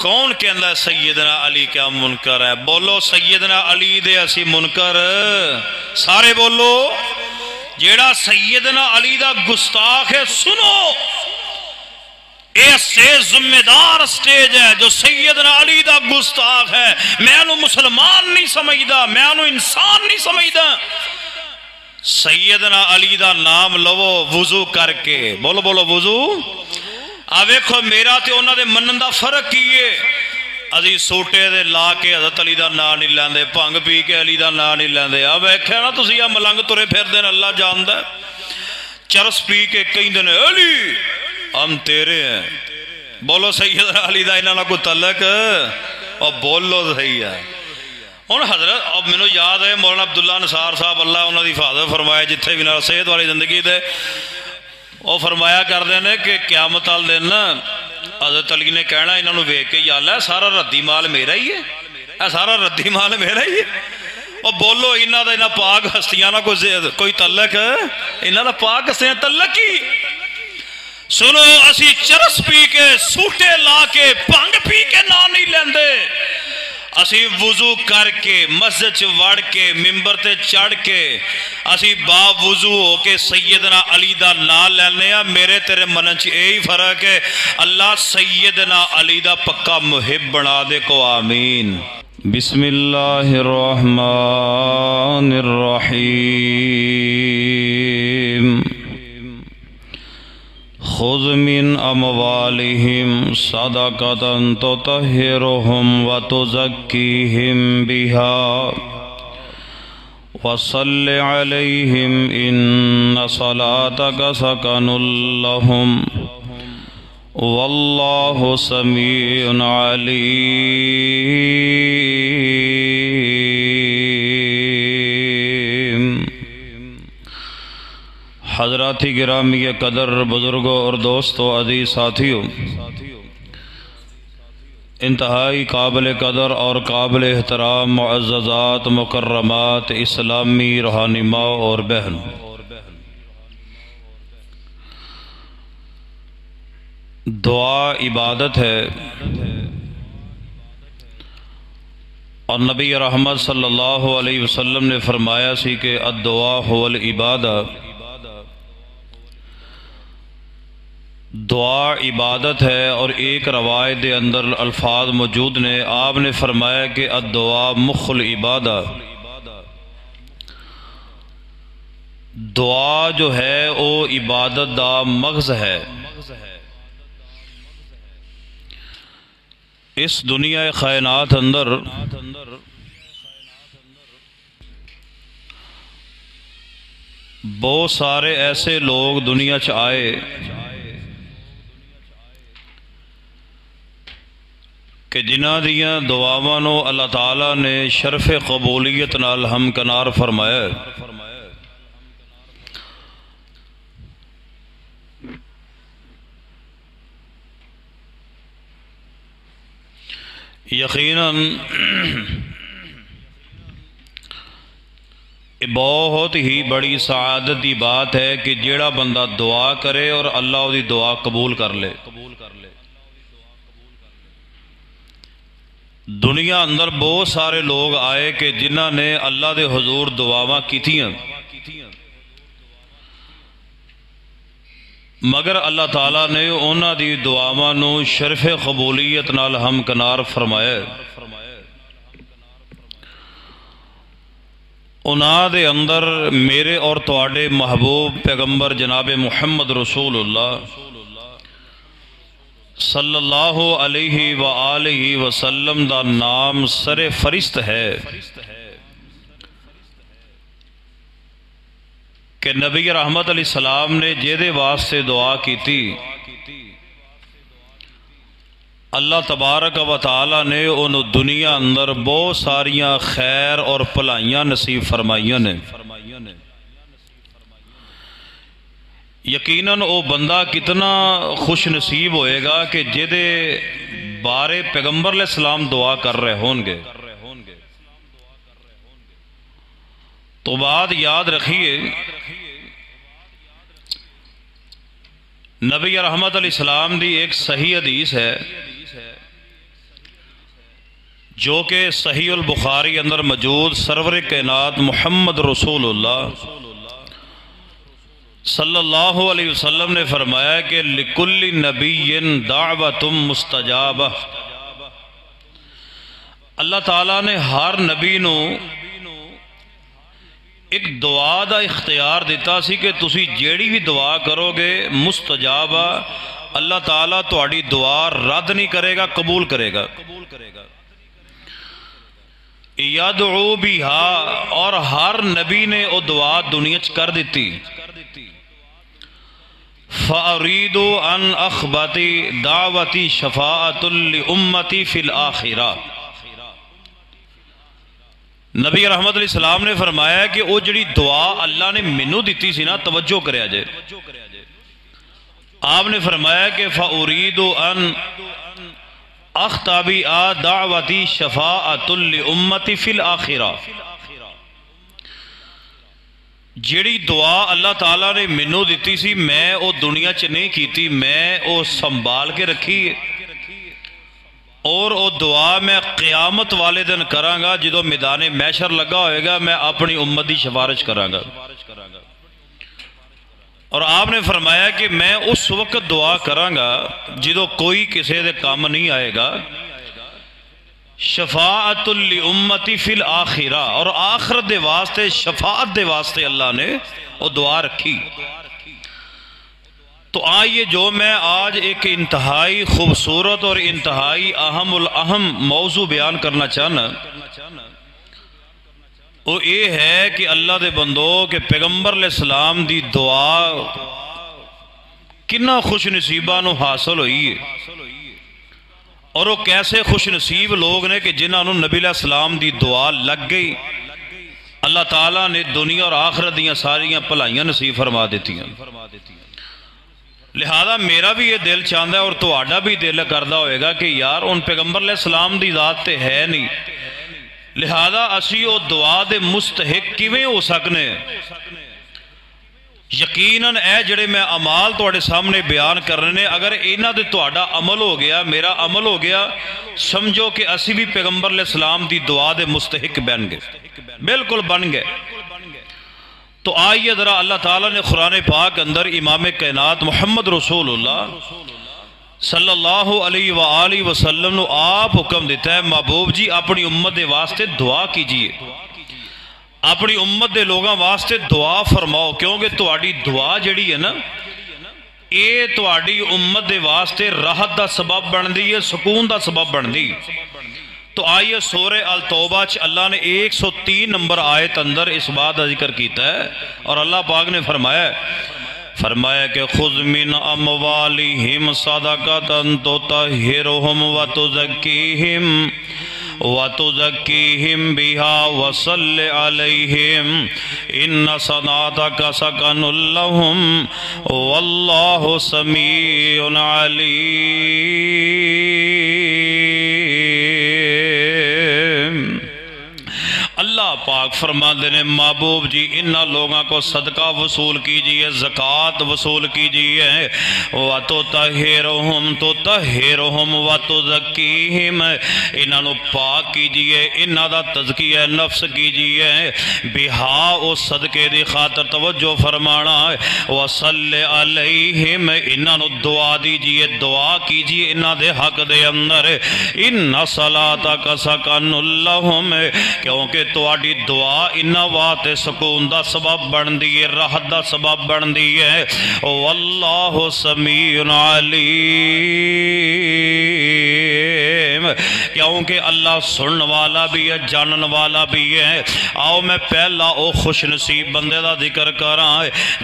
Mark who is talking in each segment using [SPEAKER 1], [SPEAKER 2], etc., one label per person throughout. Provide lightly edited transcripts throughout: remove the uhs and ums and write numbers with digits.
[SPEAKER 1] کون کہندا ہے سیدنا علی کیا منکر ہے؟ بولو سیدنا علی دے اسی منکر سارے بولو۔ جیڑا سیدنا علی دا گستاخ ہے سنو، ایسے ذمہ دار سٹیج ہے جو سیدنا علی دا گستاخ ہے، میں انہوں مسلمان نہیں سمجھدا، میں انہوں انسان نہیں سمجھدا۔ سیدنا علی دا نام لو وضو کر کے، بولو بولو وضو۔ اب ویکھو میرا تے انہاں دے منن دا فرق کی ہے؟ ازی سوٹے دے لا کے حضرت علی دا نام نہیں لیندے، بھنگ پی کے علی دا نام نہیں لیندے۔ اب ویکھیا نا تسی آ ملنگ ترے پھر دین اللہ جاندا ہے، چرس پی کے کہندے نے علی ہم تیرے ہیں۔ بولو سیدنا علی دا انہاں نال کوئی تعلق؟ اور بولو صحیح ہے۔ ہن حضرت اب مینوں یاد ہے مولانا عبداللہ نثار صاحب اللہ انہاں دی حفاظت فرمائے، جتھے بھی نال صحت والی زندگی دے وہ فرمایا کردے نے کہ قیامت والے دن نا حضرت علی نے کہنا انہوں نے ویکھ کے یا اللہ سارا ردی مال میرا ہی ہے، سارا ردی مال میرا ہی ہے۔ اور بولو انہاں دا انہاں پاک ہستیاں نہ کوئی تعلق ہے؟ انہاں دا پاک ہستیاں تعلق ہی سنو، اسی چرس پی کے سوٹے لا کے بھنگ پی کے نام نہیں لیندے، اسی وضو کر کے مسجد چ وڑ کے ممبر تے چڑھ کے اسی با وضو ہو کے سیدنا علی دا نام لینے ہیں۔ میرے تیرے منن چ یہی فرق ہے۔ اللہ سیدنا علی دا پکا محب بنا دے کو آمین۔ بسم اللہ الرحمن الرحیم۔ خذ من اموالهم صدقة تطهرهم وتزكيهم بها وصل عليهم إن صلاتك سكن لهم والله سميع عليم۔ حضرات گرامی قدر بزرگوں اور دوستوں عزیز ساتھیوں، انتہائی قابل قدر اور قابل احترام معززات مکرمات اسلامی روحانی ماں اور بہن، دعا عبادت ہے اور نبی رحمت صلی اللہ علیہ وسلم نے فرمایا سی کہ الدعا هو العبادہ، دعا عبادت ہے۔ اور ایک روایت دے اندر الفاظ موجود نے، آپ نے فرمایا کہ الدعا مخ العبادہ، دعا جو ہے وہ عبادت دا مغز ہے۔ اس دنیا کائنات اندر بہت سارے ایسے لوگ دنیا چ آئے کہ جنہ دیاں دعاواں نو اللہ تعالیٰ نے شرف قبولیت نال ہمکنار فرمایا۔ یقیناً بہت ہی بڑی سعادت دی بات ہے کہ جیڑا بندہ دعا کرے اور اللہ دی دعا قبول کر لے۔ دنیا اندر بہت سارے لوگ آئے کہ جنہ نے اللہ دے حضور دعاواں کیتیاں، مگر اللہ تعالیٰ نے انہاں دی دعاواں نو شرف قبولیت نال ہمکنار فرمایا۔ انہاں دے اندر میرے اور تواڈے محبوب پیغمبر جناب محمد رسول اللہ صلی اللہ علیہ وآلہ وسلم دا نام سر فرست ہے کہ نبی رحمت علیہ السلام نے جیدے واسطے دعا کی تھی، اللہ تبارک و تعالی نے انہوں دنیا اندر بہت ساریاں خیر اور پلائیاں نصیب فرمائیاں نے۔ یقیناً وہ بندہ کتنا خوش نصیب ہوئے گا کہ جدے بارے پیغمبر علیہ السلام دعا کر رہے ہوں گے۔ تو بات یاد رکھیے، نبی رحمت علیہ السلام دی ایک صحیح حدیث ہے جو کہ صحیح البخاری اندر موجود سرور کائنات محمد رسول اللہ صلی اللہ علیہ وسلم نے فرمایا کہ لِكُلِّ نَبِيٍّ دَعْوَةٌ مُسْتَجَابَةٌ، اللہ تعالیٰ نے ہر نبی نو ایک دعا دا اختیار دیتا سی کہ تسی جیڑی بھی دعا کرو گے مستجابہ، اللہ تعالیٰ تہاڈی دعا رد نہیں کرے گا، قبول کرے گا۔ یدعو بہا، اور ہر نبی نے وہ دعا دنیا چ کر دیتی۔ فَأَرِيدُ أَنْ أَخْبَتِ دعوتی شفاعت لِأُمَّتِ فِي الْآخِرَةِ، نبی رحمت علیہ السلام نے فرمایا کہ وہ جڑی دعا اللہ نے منو دیتی سی نا، توجہ کریا جائے، آپ نے فرمایا کہ فَأُرِيدُ أَنْ اختابی دعوتی شفاعت لِأُمَّتِ فِي الْآخِرَةِ، جیڑی دعا اللہ تعالیٰ نے منو دیتی سی میں او دنیا چ نہیں کیتی، میں او سنبھال کے رکھی اور او دعا میں قیامت والے دن کراں گا، جدو میدان محشر لگا ہوئے گا میں اپنی امت دی سفارش کراں گا۔ اور آپ نے فرمایا کہ میں اس وقت دعا کراں گا جدو کوئی کسی دے کام نہیں آئے گا، شفاعت لِأُمَّتِ فِي الْآخِرَةِ، اور آخرت دے واسطے شفاعت دے واسطے اللہ نے وہ دعا رکھی۔ تو آئیے جو میں آج ایک انتہائی خوبصورت اور انتہائی اہم الاہم موضوع بیان کرنا چاہنا، وہ یہ ہے کہ اللہ دے بندو کہ پیغمبر علیہ السلام دی دعا کنا خوش نصیبہ نو حاصل ہوئی ہے، اور وہ کیسے خوش نصیب لوگ نے کہ جنہاں نو نبی علیہ السلام دی دعا لگ گئی، اللہ تعالیٰ نے دنیا اور آخرت دیاں ساریاں بھلائیاں نصیب فرما دیتی ہیں۔ لہذا میرا بھی یہ دل چاہتا ہے اور تہاڈا بھی دل کردہ ہوئے گا کہ یار ان پیغمبر علیہ السلام دی ذات تے ہے نہیں، لہذا اسی وہ دعا دے مستحق کیویں ہو سکنے۔ یقیناً اے جڑے میں عمال تواڈے سامنے بیان کرنے، اگر انہاں دے تہاڈا عمل ہو گیا، میرا عمل ہو گیا، سمجھو کہ اسی بھی پیغمبر علیہ السلام دی دعا دے مستحق بن گئے، بالکل بن گئے۔ تو آئیے ذرا اللہ تعالیٰ نے قرآن پاک اندر امام کائنات محمد رسول اللہ صلی اللہ علیہ وآلہ وسلم نے آپ حکم دیتا ہے، محبوب جی اپنی امت دے واسطے دعا کیجئے، اپنی امت دے لوگاں واسطے دعا فرماؤ، کیونکہ تہاڈی دعا جڑی ہے نا، اے تہاڈی امت دے واسطے راحت دا سبب بن دی ہے، سکون دا سبب بن دی۔ تو آئیے سورہ التوبہ چ اللہ نے 103 نمبر آیت اندر اس بات کا ذکر کیتا ہے، اور اللہ پاک نے فرمایا کہ خذ من اموالہم صدقۃ تطہرہم وتزکیہم بہا وصل علیہم ان صلاتک سکن لہم واللہ سمیع علیم۔ اللہ پاک فرما دینے محبوب جی انہا لوگاں کو صدقہ وصول کیجئے، زکاة وصول کیجئے، وَتُطَهِّرُهُمْ تُطَهِّرُهُمْ وَتُزَكِّيهِمْ، انہا نو پاک کیجئے، انہا دا تزکیہ نفس کیجئے، بہا او صدقے دی خاطر توجہ فرمانا، وَصَلِّ عَلَيْهِمْ، انہا نو دعا دیجئے، دعا کیجئے انہا دے حق دے اندر، اِنَّ صَلَاتَكَ سَكَنُ لَهُمْ، کیونکہ تواڈی دعا انہاں واسطے سکون دا سبب بن دی ہے، راحت دا سبب بن دی ہے، واللہ سمیع علیم، کیونکہ اللہ سنن والا بھی ہے، جانن والا بھی ہے۔ آؤ میں پہلا او خوش نصیب بندے دا ذکر کراں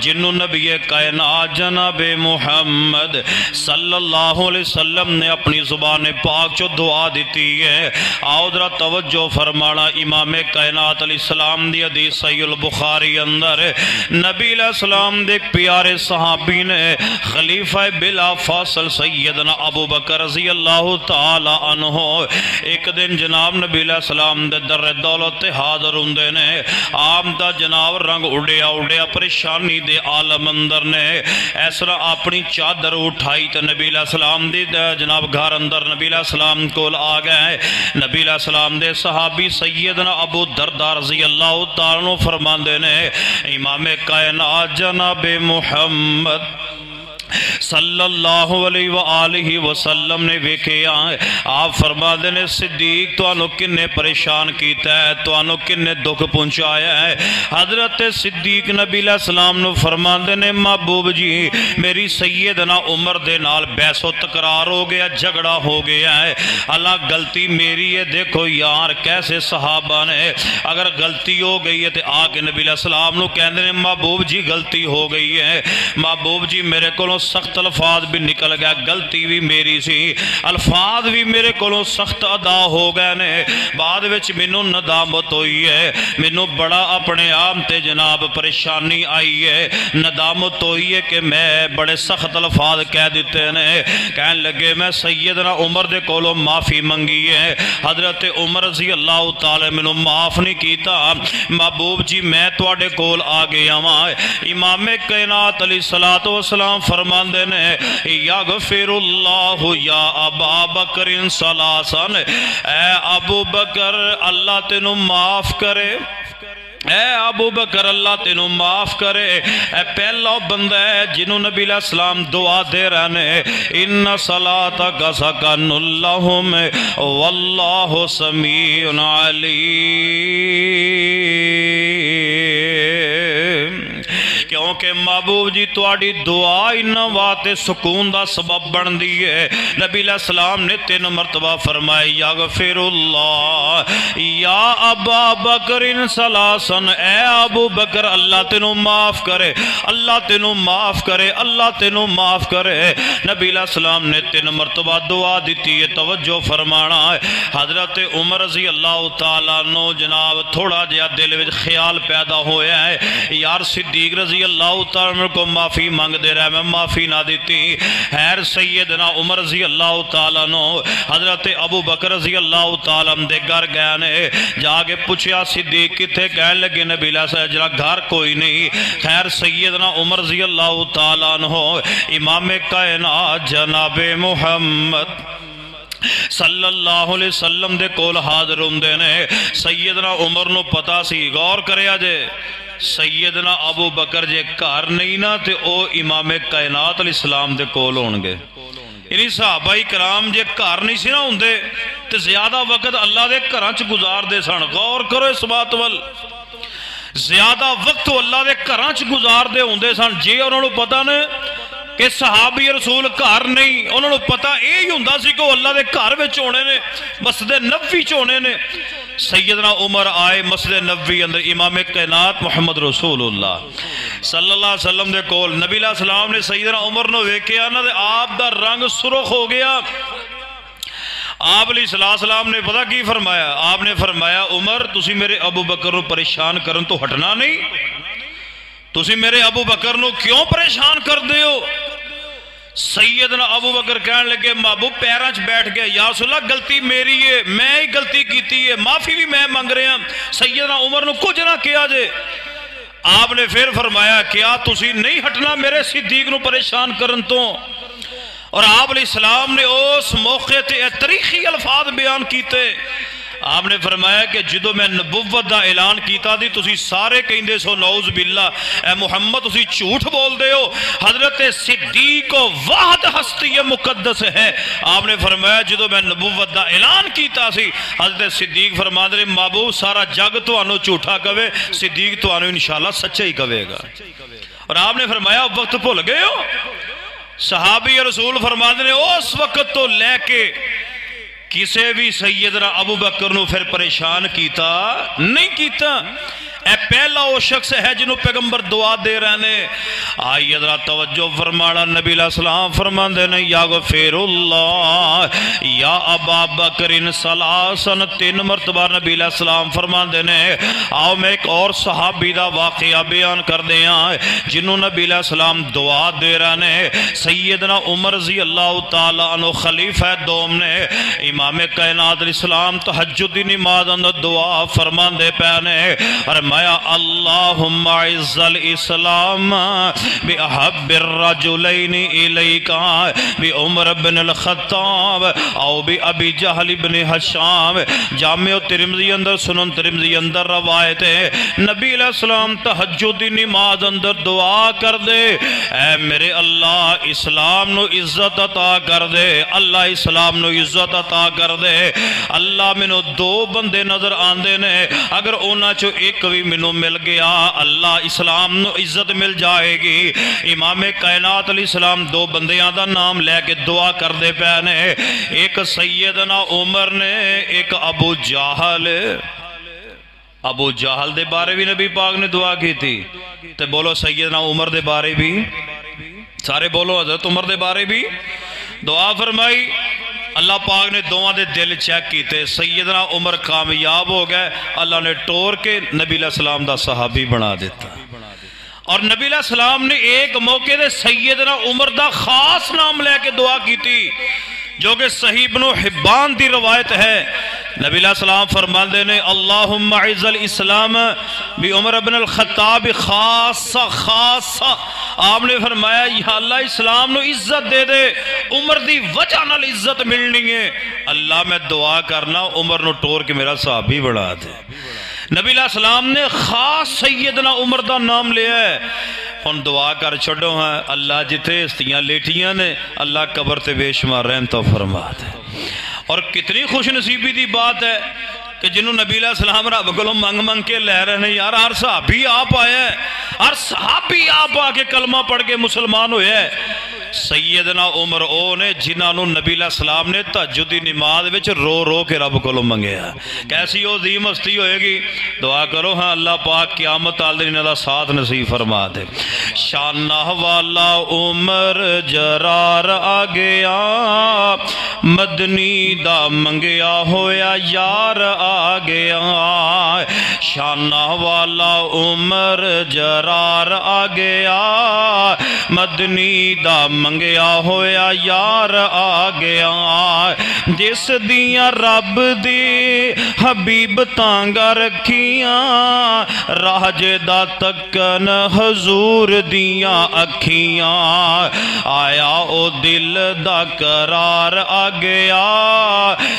[SPEAKER 1] جنہوں نبی کائنات جناب محمد صلی اللہ علیہ وسلم نے اپنی زبان پاک چو دعا دیتی ہے۔ آؤ ذرا توجہ فرمانا، امام کائنات علیہ السلام دی حدیث صحیح البخاری اندر نبی علیہ السلام دے پیارے صحابی نے خلیفہ بلا فاصل سیدنا ابو بکر رضی اللہ تعالی عنہ ہو ایک دن جناب نبی علیہ السلام دے در دولت حاضر ہوندے نے عام دا جناب رنگ اڑیا پریشانی دے عالم اندر نے اس طرح اپنی چادر اٹھائی تے نبی علیہ السلام دی جناب گھر اندر نبی علیہ السلام کول آ گئے نبی علیہ السلام دے صحابی سیدنا ابو درداء رضی اللہ تعالیٰ عنہ فرماندے نے امام کائنات جناب محمد صلی اللہ علیہ وآلہ وسلم نے ویکھیا آپ فرما دینے صدیق تو انہوں کنے پریشان کیتا ہے تو انہوں کنے دکھ پہنچایا ہے حضرت صدیق نبی علیہ السلام نے فرما دینے محبوب جی میری سیدنا عمر دے نال بحث و تکرار ہو گیا جھگڑا ہو گیا ہے اللہ غلطی میری ہے دیکھو یار کیسے صحابہ نے اگر غلطی ہو گئی ہے تو آگے نبی علیہ السلام نے کہہ دینے محبوب جی غلطی ہو گئی ہے محبوب جی میرے کو سخت الفاظ بھی نکل گیا غلطی بھی میری سی الفاظ بھی میرے کو سخت ادا ہو گئے نے بعد وچ مینوں ندامت ہوئی ہے مینوں بڑا اپنے آپ تے جناب پریشانی آئی ہے ندامت ہوئی ہے کہ میں بڑے سخت الفاظ کہہ دیتے نے کہنے لگے میں سیدنا عمر دے کولوں معافی منگی ہے حضرت عمر رضی اللہ تعالی مینوں معاف نہیں کیتا محبوب جی میں تواڈے کول آ گیا ہاں امام کائنات علیہ الصلوۃ والسلام فرماندے نے یغفر اللہ یا ابا بکر ثلاثاً اے ابو بکر اللہ تینوں معاف کرے اے ابو بکر اللہ تینوں معاف کرے اے پہلا بندہ ہے جنہوں نبی علیہ السلام دعا دے رہنے ان صلاتک سکن لہم واللہ سمیع علیم کیونکہ محبوب جی تواڈی دعا انہاں واسطے سکون دا سبب بن دی ہے نبی علیہ السلام نے 3 مرتبہ فرمائے یغفر اللہ یا ابا بکر ثلاثاً اے ابو بکر اللہ تینوں معاف کرے اللہ تینوں معاف کرے اللہ تینوں معاف کرے نبی علیہ السلام نے 3 مرتبہ دعا دیتی ہے توجہ فرمانا ہے حضرت عمر رضی اللہ تعالیٰ عنہ جناب تھوڑا جہا دل وچ خیال پیدا ہویا ہے یار صدیق رضی اللہ تعالیٰ کو معافی مانگ دے رہا ہے میں معافی نہ دیتی خیر سیدنا عمر رضی اللہ تعالیٰ عنہ حضرت ابو بکر رضی اللہ تعالیٰ عنہ دے گھر گیا نے جا کے پوچھیا صدیق کتے کہنے لگے نبی علیہ السلام جرا گھر کوئی نہیں خیر سیدنا عمر رضی اللہ تعالیٰ عنہ امام کائنات جناب محمد صلی اللہ علیہ وسلم دے کول حاضر ہوندے نے سیدنا عمر نو پتا سی غور کریا جے سیدنا ابو بکر جے گھر نہیں نا تے او امام کائنات علیہ السلام دے کول ہون گے یعنی صحابہ کرام جے گھر نہیں سی نہ ہوندے تے زیادہ وقت اللہ دے گھراں چ گزار دے سن غور کرو اس بات ول زیادہ وقت اللہ دے گھراں چ گزار دے ہوندے سن جے انہاں نوں پتہ نے کہ صحابی رسول گھر نہیں انہوں نے پتا یہی ہوندا سی کہ وہ اللہ دے گھر وچ ہونے نے مسجد نبوی چ ہونے نے سیدنا عمر آئے مسجد نبوی اندر امام کائنات محمد رسول اللہ صلی اللہ علیہ وسلم دے کول نبی علیہ السلام نے سیدنا عمر نو ویکھیا نا تے آپ دا رنگ سرخ ہو گیا آپ علیہ السلام نے پتہ کی فرمایا آپ نے فرمایا عمر تسی میرے ابو بکر نو پریشان کرن تو ہٹنا نہیں تسی میرے ابو بکر نو کیوں پریشان کر دے ہو سیدنا ابو بکر کہنے لگے محبوب پیراں چ بیٹھ گیا یا رسول اللہ غلطی میری ہے میں ہی غلطی کیتی ہے معافی بھی میں مانگ رہا ہوں سیدنا عمر نو کچھ نہ کیا جے آپ نے پھر فرمایا کیا تسی نہیں ہٹنا میرے صدیق نو پریشان کرن تو اور آپ علیہ السلام نے اس موقع تے تاریخی الفاظ بیان کیتے آپ نے فرمایا کہ جدو میں نبوت دا اعلان کیتا دی تسی سارے کہندے سو نعوذ باللہ اے محمد تسی جھوٹ بول دے ہو حضرت صدیق واحد ہستی مقدس ہے آپ نے فرمایا جدو میں نبوت دا اعلان کیتا سی حضرت صدیق فرما دے محبوب سارا جگ تو انو جھوٹا کہے صدیق تو انو انشاءاللہ سچا ہی کہے گا اور آپ نے فرمایا وقت بھول گئے ہو صحابی رسول فرما دے اس وقت تو لے کے کسے بھی سیدنا ابو بکر نو پھر پریشان کیتا نہیں کیتا اے پہلا وہ شخص ہے جنہوں پیغمبر دعا دے رہنے. آئی حضرات توجہ فرمانا نبی علیہ السلام فرمان دینے یا غفیر اللہ یا ابا بکرین سلاسن 3 مرتبہ نبی علیہ السلام فرمان دینے. آؤ میں ایک اور صحابی دا واقعہ بیان کر دیا جنہوں نبی علیہ السلام دعا دے رہنے. سیدنا عمر رضی اللہ تعالیٰ عنہ خلیفہ دوم نے امام کائنات علیہ السلام تہجد دی نماز اندر دعا فرمان دے پہنے فرمایا اللہم عز الاسلام بی احب الرجلین الیکا be Umar bin al-Khattab O B ابی جہل بن حشام. جامع ترمذی اندر سنن ترمذی اندر روایت ہے نبی علیہ السلام تہجد دی نماز اندر دعا کر دے اے میرے اللہ اسلام نو عزت عطا کر دے. اللہ اسلام نو عزت عطا کر دے. اللہ منو 2 بندے نظر آندے نے اگر اونا چو ایک بھی منو مل گیا اللہ اسلام نو عزت مل جائے گی. امام کائنات علیہ السلام 2 بندیاں دا نام لے کے دعا کر دے پہنے. ایک سیدنا عمر نے ایک ابو جہل. ابو جہل دے بارے بھی نبی پاک نے دعا کی تھی تے بولو سیدنا عمر دے بارے بھی سارے بولو حضرت عمر دے بارے بھی دعا فرمائی. اللہ پاک نے دعا دے دل چیک کیتے سیدنا عمر کامیاب ہو گئے. اللہ نے ٹور کے نبی علیہ السلام دا صحابی بنا دیتا اور نبی علیہ السلام نے ایک موقع دے سیدنا عمر دا خاص نام لے کے دعا کی تھی جو کہ صحیح ابن حبان دی روایت ہے. نبی علیہ السلام فرماندے نے اللہم عز الاسلام بی عمر بن الخطاب خاصہ. آپ نے فرمایا یا اللہ اسلام نو عزت دے دے عمر دی وجہ نال عزت ملنی ہے. اللہ میں دعا کرنا عمر نو ٹور کے میرا صحابی بڑھا دے. نبی علیہ السلام نے خاص سیدنا عمر دا نام لیا ہے. ہن دعا کر چھڑو ہیں اللہ جتے ہستیاں لیٹیاں نے اللہ قبر تے بے شمار رحمت فرما دے. اور کتنی خوش نصیبی دی بات ہے کہ جنہوں نبی علیہ السلام رب کو منگ کے لے رہے ہیں. یار ہر صحابی آپ آیا ہے ہر صحابی آپ آ کے کلمہ پڑھ کے مسلمان ہوئے ہے. سیدنا عمر او نے جنہوں نبی علیہ السلام نے تہجد دی نماز وچ رو رو کے رب کو منگیا. کیسی عظیم ہستی ہوئے گی. دعا کرو ہاں اللہ پاک قیامت والے دن انہاں دا ساتھ نصیب فرما دے. شانہ والا عمر جرار آ گیا مدنی دا منگیا ہویا یار آ گیا. شانہ والا عمر جرار آ گیا مدنی دا منگیا ہویا یار آ گیا. جس دیاں رب دی حبیب تانگا رکھیاں راج دا تکن حضور دیاں اکھیاں آیا او دل دا قرار آ گیا.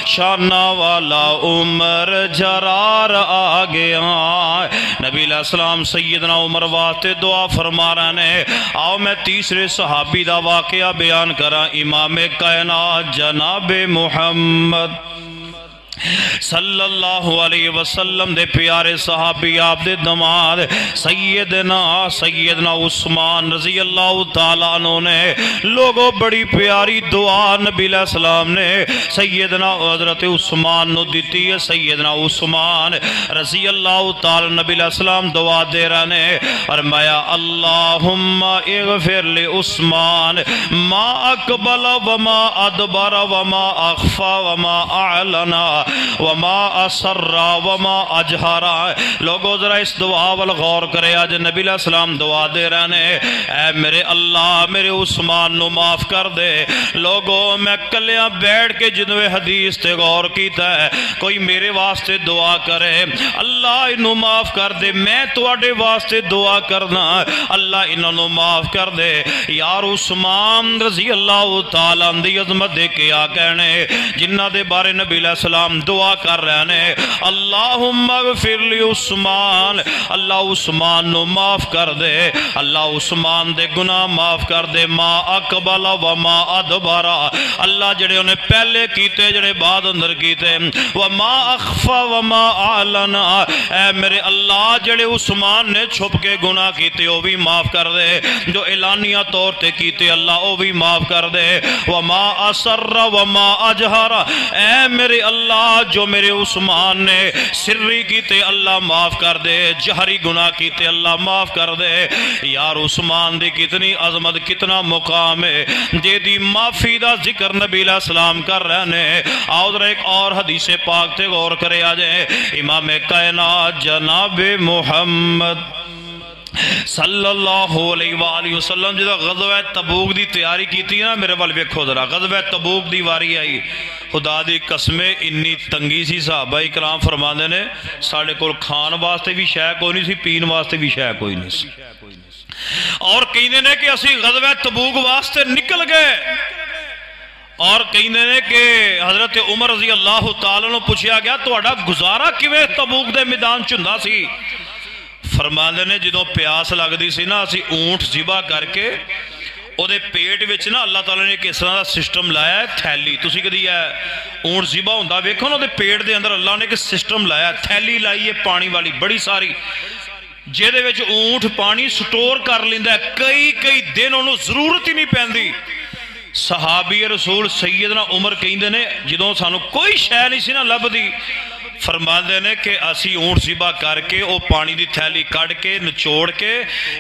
[SPEAKER 1] شانہ والا عمر جرار آ گیا. نبی علیہ السلام سیدنا عمر واسطے دعا فرما رہے ہیں. آؤ میں تیسرے صحابی دا واقعہ بیان کرا. امام کائنات جناب محمد صلی اللہ علیہ وسلم دے پیارے صحابی آپ دے دماد سیدنا عثمان رضی اللہ تعالیٰ عنہ نے لوگوں بڑی پیاری دعا نبی علیہ السلام نے سیدنا حضرت عثمان نو دیتی ہے. سیدنا عثمان رضی اللہ تعالیٰ نبی علیہ السلام دعا دے رہنے فرمایا اللہم اغفر لی عثمان ما اقبل وما ادبر وما اخفا وما اعلنا وما اسرا وما اجہرا. لوگوں ذرا اس دعا والغور کرے. آج نبی علیہ السلام دعا دے رہنے اے میرے اللہ میرے عثمان نو معاف کر دے. لوگوں میں کلیاں بیٹھ کے جنوے حدیث تے غور کیتا ہے کوئی میرے واسطے دعا کرے اللہ انہوں معاف کر دے. میں تواڈے واسطے دعا کرنا اللہ انہوں معاف کر دے. یار عثمان رضی اللہ تعالیٰ دی عظمت دے کے آ کہنے جنہ دے بارے نبی علیہ السلام دعا کر رہے ہیں اللہم اغفر لی عثمان اللہ عثمان نو معاف کر دے. اللہ عثمان دے گناہ معاف کر دے. ما اقبل وما ادبرا اللہ جڑے انہیں پہلے کیتے جڑے بعد اندر کیتے. وما اخفا وما اعلنا اے میرے اللہ جڑے عثمان نے چھپ کے گناہ کیتے وہ بھی معاف کر دے. جو اعلانیہ طور تے کیتے اللہ وہ بھی معاف کر دے. وما اسر وما اجہر اے میرے اللہ اللہ جو میرے عثمان نے سری کیتے اللہ معاف کر دے، جہری گناہ کیتے اللہ معاف کر دے۔ یار عثمان دی کتنی عظمت، کتنا مقام ہے، جے دی معافی دا ذکر نبی علیہ السلام کر رہے ہیں۔ آؤ ذرا ایک اور حدیث پاک تے غور کرے آجائیں۔ امام کائنات جناب محمد صلی اللہ علیہ وآلہ وسلم جدہ غزوہ تبوک دی تیاری کی تھی نا، میرے وال ویکھو ذرا، غزوہ تبوک دی واری آئی، خدا دی قسمیں انی تنگی سی، صحابہ اکرام فرماندے نے ساڑھے کول کھان واسطے بھی شے کوئی نہیں سی، پین واسطے بھی شے کوئی نہیں سی، اور کہنے نے کہ اسی غزوہ تبوک واسطے نکل گئے، اور کہنے نے کہ حضرت عمر رضی اللہ تعالیٰ نے پوچھیا گیا تہاڈا گزارا کیویں تبوک دے میدان چندا سی؟ فرماندے نے جدوں پیاس لگ دی سی نا، اسی اونٹ ذبح کر کے او دے پیٹ وچ نا اللہ تعالیٰ نے کس طرح دا سسٹم لایا ہے، تھیلی تسی کدی ہے اونٹ ذبح ہوندا ویکھو نا، دے پیٹ دے اندر اللہ نے ایک سسٹم لایا، تھیلی لائی ہے پانی والی بڑی ساری، جہدے وچ اونٹ پانی سٹور کر لیندا ہے، کئی دن انہوں ضرورت ہی نہیں پیندی۔ صحابی رسول سیدنا عمر کہندے نے جدوں سانو کوئی شے نہیں سی نا لبدی، فرماندے نے کہ اسی اونٹ ذبح کر کے او پانی دی تھیلی کڑ کے نچوڑ کے،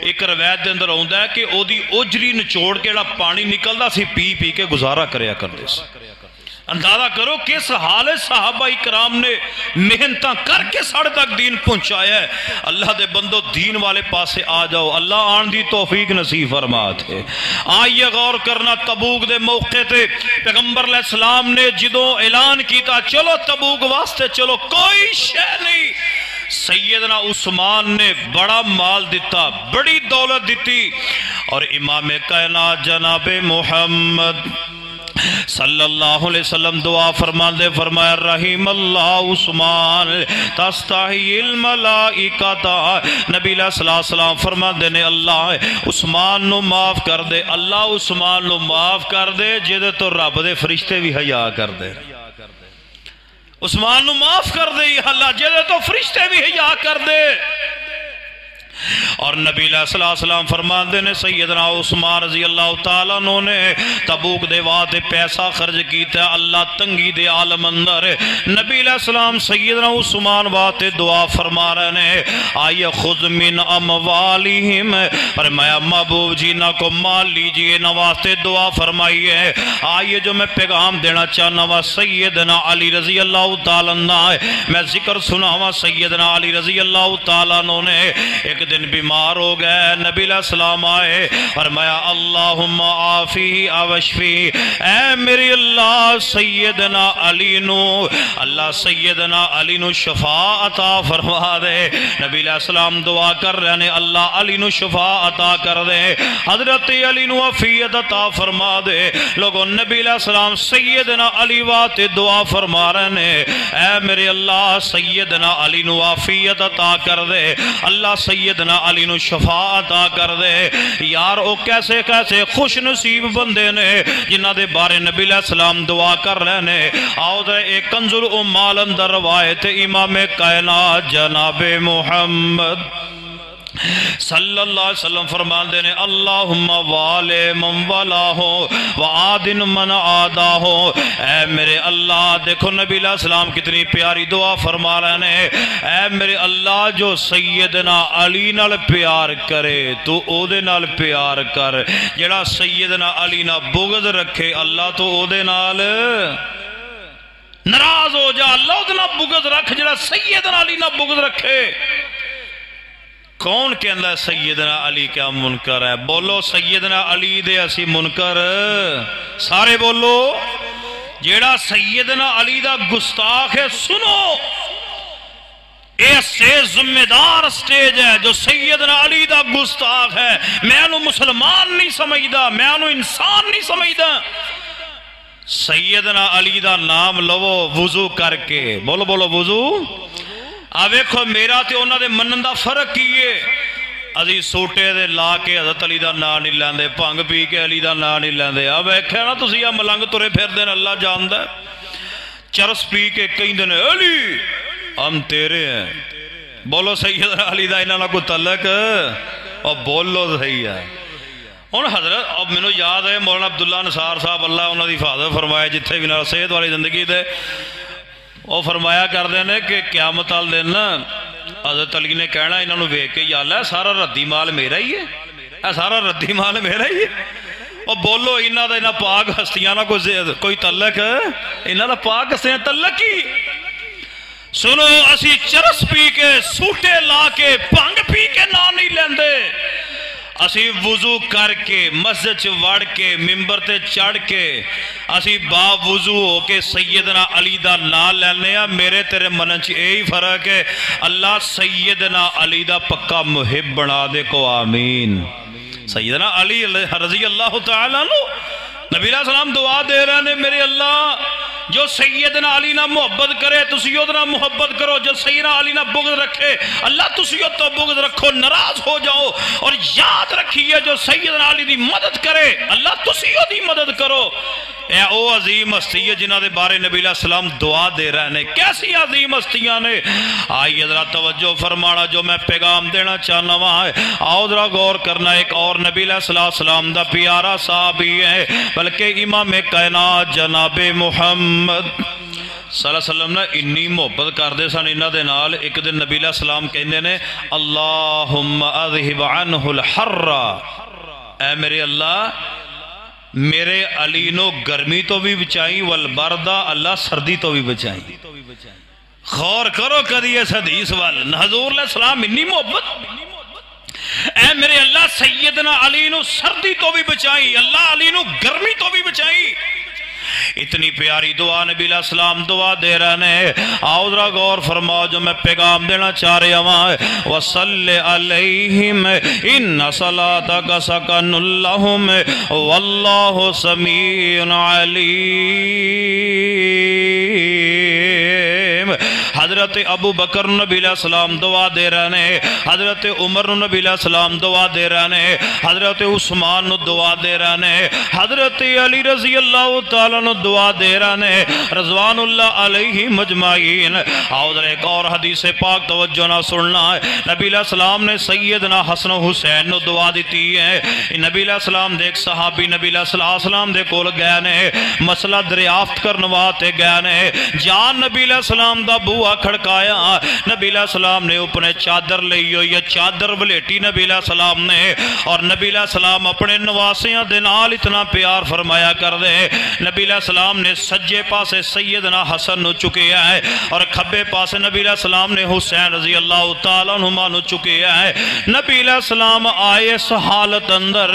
[SPEAKER 1] ایک روایت دے اندر ہوندا ہے کہ او دی اجری نچوڑ کے جڑا پانی نکلدا سی پی پی کے گزارا کریا کردے سی۔ اندازہ کرو کس حال صحابہ اکرام نے محنتاں کر کے ساڑھے تک دین پہنچایا ہے۔ اللہ دے بندو دین والے پاسے آ جاؤ، اللہ آن دی توفیق نصیب فرمات ہے۔ آئیے غور کرنا، تبوک دے موقع تے پیغمبر علیہ السلام نے جدوں اعلان کیتا چلو تبوک واسطے چلو، کوئی شے نہیں، سیدنا عثمان نے بڑا مال دیتا، بڑی دولت دیتی، اور امام کائنات جناب محمد صلی اللہ علیہ وسلم دعا فرماندے فرمایا رحیم اللہ عثمان تستحی الملائکہ، نبی علیہ السلام فرماندے نے اللہ عثمان نو معاف کر دے، اللہ عثمان نو معاف کر دے جدے تو رب دے فرشتے بھی حیا کر دے، عثمان نو معاف کر دے اللہ جدے تو فرشتے بھی حیا کر دے۔ اور نبی علیہ السلام فرماندے نے سیدنا عثمان رضی اللہ تعالیٰ نے تبوک دے واتے پیسہ خرج کیتا، اللہ تنگی دے عالم اندر نبی علیہ السلام سیدنا عثمان واتے دعا فرما رہے ہیں، آئیے خذ من اموالہم، فرمایا محبوب جی نہ کو مال لیجئے، نہ واسطے دعا فرمائیے۔ آئیے جو میں پیغام دینا چاہنا وا سیدنا علی رضی اللہ تعالیٰ میں ذکر سنا وا سیدنا علی رضی اللہ تعالیٰ نے ایک دن بیمار ہو گئے، نبی علیہ السلام آئے، فرمایا اللہم آفی اوشفی، اے میری اللہ سیدنا علی نو، اللہ سیدنا علی نو شفا عطا فرما دے۔ نبی علیہ السلام دعا کر رہے ہیں اللہ علی نو شفا عطا کر دے، حضرت علی نو عافیت عطا فرما دے۔ لوگوں نبی علیہ السلام سیدنا علی وات دعا فرما رہے ہیں، اے میرے اللہ سیدنا علی نو عافیت عطا کر دے، اللہ سیدنا علی نو شفا عطا کر دے۔ یار او کیسے کیسے خوش نصیب بندے نے جنہ دے بارے نبی علیہ السلام دعا کر رہے ہیں۔ آؤ دے ایک کنز الامال اندر روایت امام کائنات جناب محمد صلی اللہ علیہ وسلم فرماندے نے اللہم والے من والاہو وعادن من آداہو، اے میرے اللہ دیکھو نبی علیہ السلام کتنی پیاری دعا فرما رہے ہیں، اے میرے اللہ جو سیدنا علی نال پیار کرے تو او دے نال پیار کر، جڑا سیدنا علی نال بغض رکھے اللہ تو او دے نال ناراض ہو جا، اللہ او دے نال بغض رکھ، جڑا سیدنا علی نال بغض رکھے۔ کون کہندا ہے سیدنا علی کیا منکر ہے؟ بولو سیدنا علی دے اسی منکر، سارے بولو جیڑا سیدنا علی دا گستاخ ہے سنو، ایسے ذمہ دار سٹیج ہے جو سیدنا علی دا گستاخ ہے، میں انہوں مسلمان نہیں سمجھدا، میں انہوں انسان نہیں سمجھدا۔ سیدنا علی دا نام لو وضو کر کے، بولو بولو وضو، آویکھو میرا تے انہاں دے منن دا فرق کیے، ازی سوٹے دے لا کے حضرت علی دا نا نہیں لیندے، پانگ پی کے علی دا نا نہیں لیندے، اب ایکھے نا تسی یا ملنگ ترے پھر دین اللہ جاندہ ہے، چرس پی کے کہیں دن علی ہم تیرے ہیں، بولو سیدنا علی دا انہاں کو تعلق اور بولو صحیح ہے۔ ان حضرت اب میں نے یاد ہے مولانا عبداللہ نصار صاحب اللہ انہاں دی حفاظت فرمائے جتھے بھی نہ صحت والی زندگی دے، وہ فرمایا کرتے ہیں کہ قیامت والے دن حضرت علی نے کہنا انہوں ویک کے یا اللہ سارا ردی مال میرا ہی ہے، اے سارا ردی مال میرا ہی ہے۔ وہ بولو انہاں دا انہاں پاک ہستیاں نہ کوئی تعلق ہے؟ انہاں دا پاک ہستیاں تعلق ہی سنو، اسی چرس پی کے سوٹے لا کے بھنگ پی کے نہ نہیں لیندے، اسی وضو کر کے مسجد وڑ کے ممبر تے چڑھ کے اسی با وضو ہو کے سیدنا علی دا نام لینے ہیں۔ میرے تیرے منن چ یہی فرق ہے، اللہ سیدنا علی دا پکا محب بنا دے کو آمین۔ سیدنا علی رضی اللہ تعالیٰ عنہ نبی علیہ السلام دعا دے رہے ہیں، میرے اللہ جو سیدنا علی نہ محبت کرے تسی ادنا محبت کرو، جو سیدنا علی نہ بغض رکھے اللہ تسی تو بغض رکھو، ناراض ہو جاؤ، اور یاد رکھیے جو سیدنا علی دی مدد کرے اللہ تسی دی مدد کرو۔ اے او عظیم ہستی ہے جنہاں دے بارے نبی علیہ السلام دعا دے رہے ہیں، کیسی عظیم ہستیاں نے۔ آئیے ذرا توجہ فرمانا، جو میں پیغام دینا چاہنا وہاں ہے، آؤ ذرا غور کرنا، ایک اور نبی علیہ السلام دا پیارا صحابی ہے، بلکہ امام کائنات جناب محمد صلی اللہ علیہ وسلم نے انی محبت کر دے سن انہاں دے نال۔ ایک دن نبی علیہ السلام کہندے نے اللہم اذہب عنہ الحر، اے میرے اللہ میرے علی نو گرمی تو بھی بچائیں، والبردہ اللہ سردی تو بھی بچائیں۔ غور کرو کدی اس حدیث وال، حضور علیہ السلام انی محبت، اے میرے اللہ سیدنا علی نو سردی تو بھی بچائیں، اللہ علی نو گرمی تو بھی بچائیں۔ اتنی پیاری دعا نبی علیہ السلام دعا دے رہے ہیں، آؤ ذرا غور فرماؤ جو میں پیغام دینا چاہ رہا ہوں۔ وَصَلِّ عَلَيْهِمْ إِنَّ صَلَاتَكَ سَكَنٌ لَهُمْ وَاللَّهُ سَمِيعٌ عَلِيمٌ۔ حضرت ابو بکر نبی علیہ السلام دعا دے رہے ہیں، حضرت عمر نبی علیہ السلام دعا دے رہے ہیں، حضرت عثمان دعا دے رہے ہیں، حضرت علی رضی اللہ تعالیٰ دعا دے رہے ہیں، رضوان اللہ علیہ مجمعین۔ آؤ ذرا ایک اور حدیث پاک توجہ نہ سننا ہے، نبی علیہ السلام نے سیدنا حسن و حسین نو دعا دیتی ہے۔ نبی علیہ السلام دے ایک صحابی نبی علیہ السلام دے کول گئے نے، مسئلہ دریافت کرنواتے گئے نے، جان نبی علیہ السلام دا بوا کھڑکایا، نبی علیہ السلام نے اپنے چادر لئی ہوئی ہے، چادر بلیٹی نبی علیہ السلام نے، اور نبی علیہ السلام اپنے نواسیاں دے نال اتنا پیار فرمایا کر دے۔ نبی علیہ السلام نے سجے پاسے سیدنا حسن نو چکیا ہے، اور کھبے پاسے نبی علیہ السلام نے حسین رضی اللہ تعالیٰ عنہما نو چکیا ہے۔ نبی علیہ السلام آئے اس حالت اندر،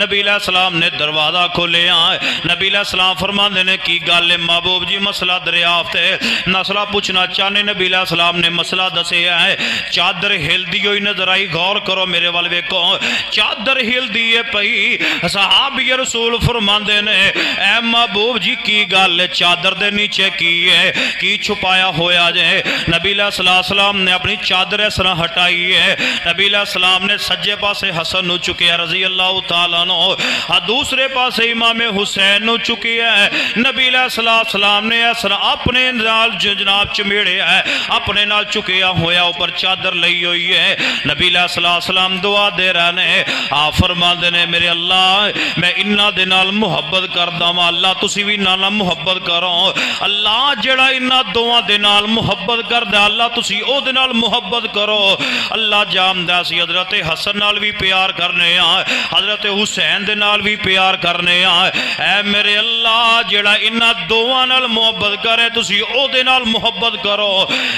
[SPEAKER 1] نبی علیہ السلام نے دروازہ کھولے آئے، نبی علیہ السلام فرماندے نے کی گالے محبوب جی مسئلہ دریافت ہے، مسئلہ پوچھنا چاہنے نبی علیہ السلام نے مسئلہ دسے ہے۔ چادر ہل دی ہوئی نظر آئی، غور کرو میرے والوے کو، چادر ہل دیئے پئی، صحابی رسول فرماندے نے اے محبوب جی کی گال چادر دے نیچے کی ہے، کی چھپایا ہویا جائے۔ نبی علیہ السلام نے اپنی چادر اس طرح ہٹائی ہے، نبی علیہ السلام نے سجے پاسے حسن نو چکے رضی اللہ تعالیٰ عنہ، دوسرے پاسے امام حسین نو چکے ہے۔ نبی علیہ السلام نے اس طرح اپنے نال جناب چمیڑے ہے، اپنے نال چکیا ہویا اوپر چادر لئی ہوئی ہے۔ نبی علیہ السلام دعا دے رہے ہیں، آپ فرما دینے میرے اللہ میں انہا دے نال محبت کردہ ہوں، اللہ تسی بھی نانا محبت کرو، اللہ جڑا انہا دعا دے نال محبت کردہ اللہ تسی او دے نال محبت کرو۔ اللہ جام دے سی حضرت حسن نال بھی پیار کرنے آئے، حضرت حسین دے نال بھی پیار کرنے آئے، اے میرے اللہ جڑا انہا دعا نال محبت کرے تسی او دے نال محبت کرو۔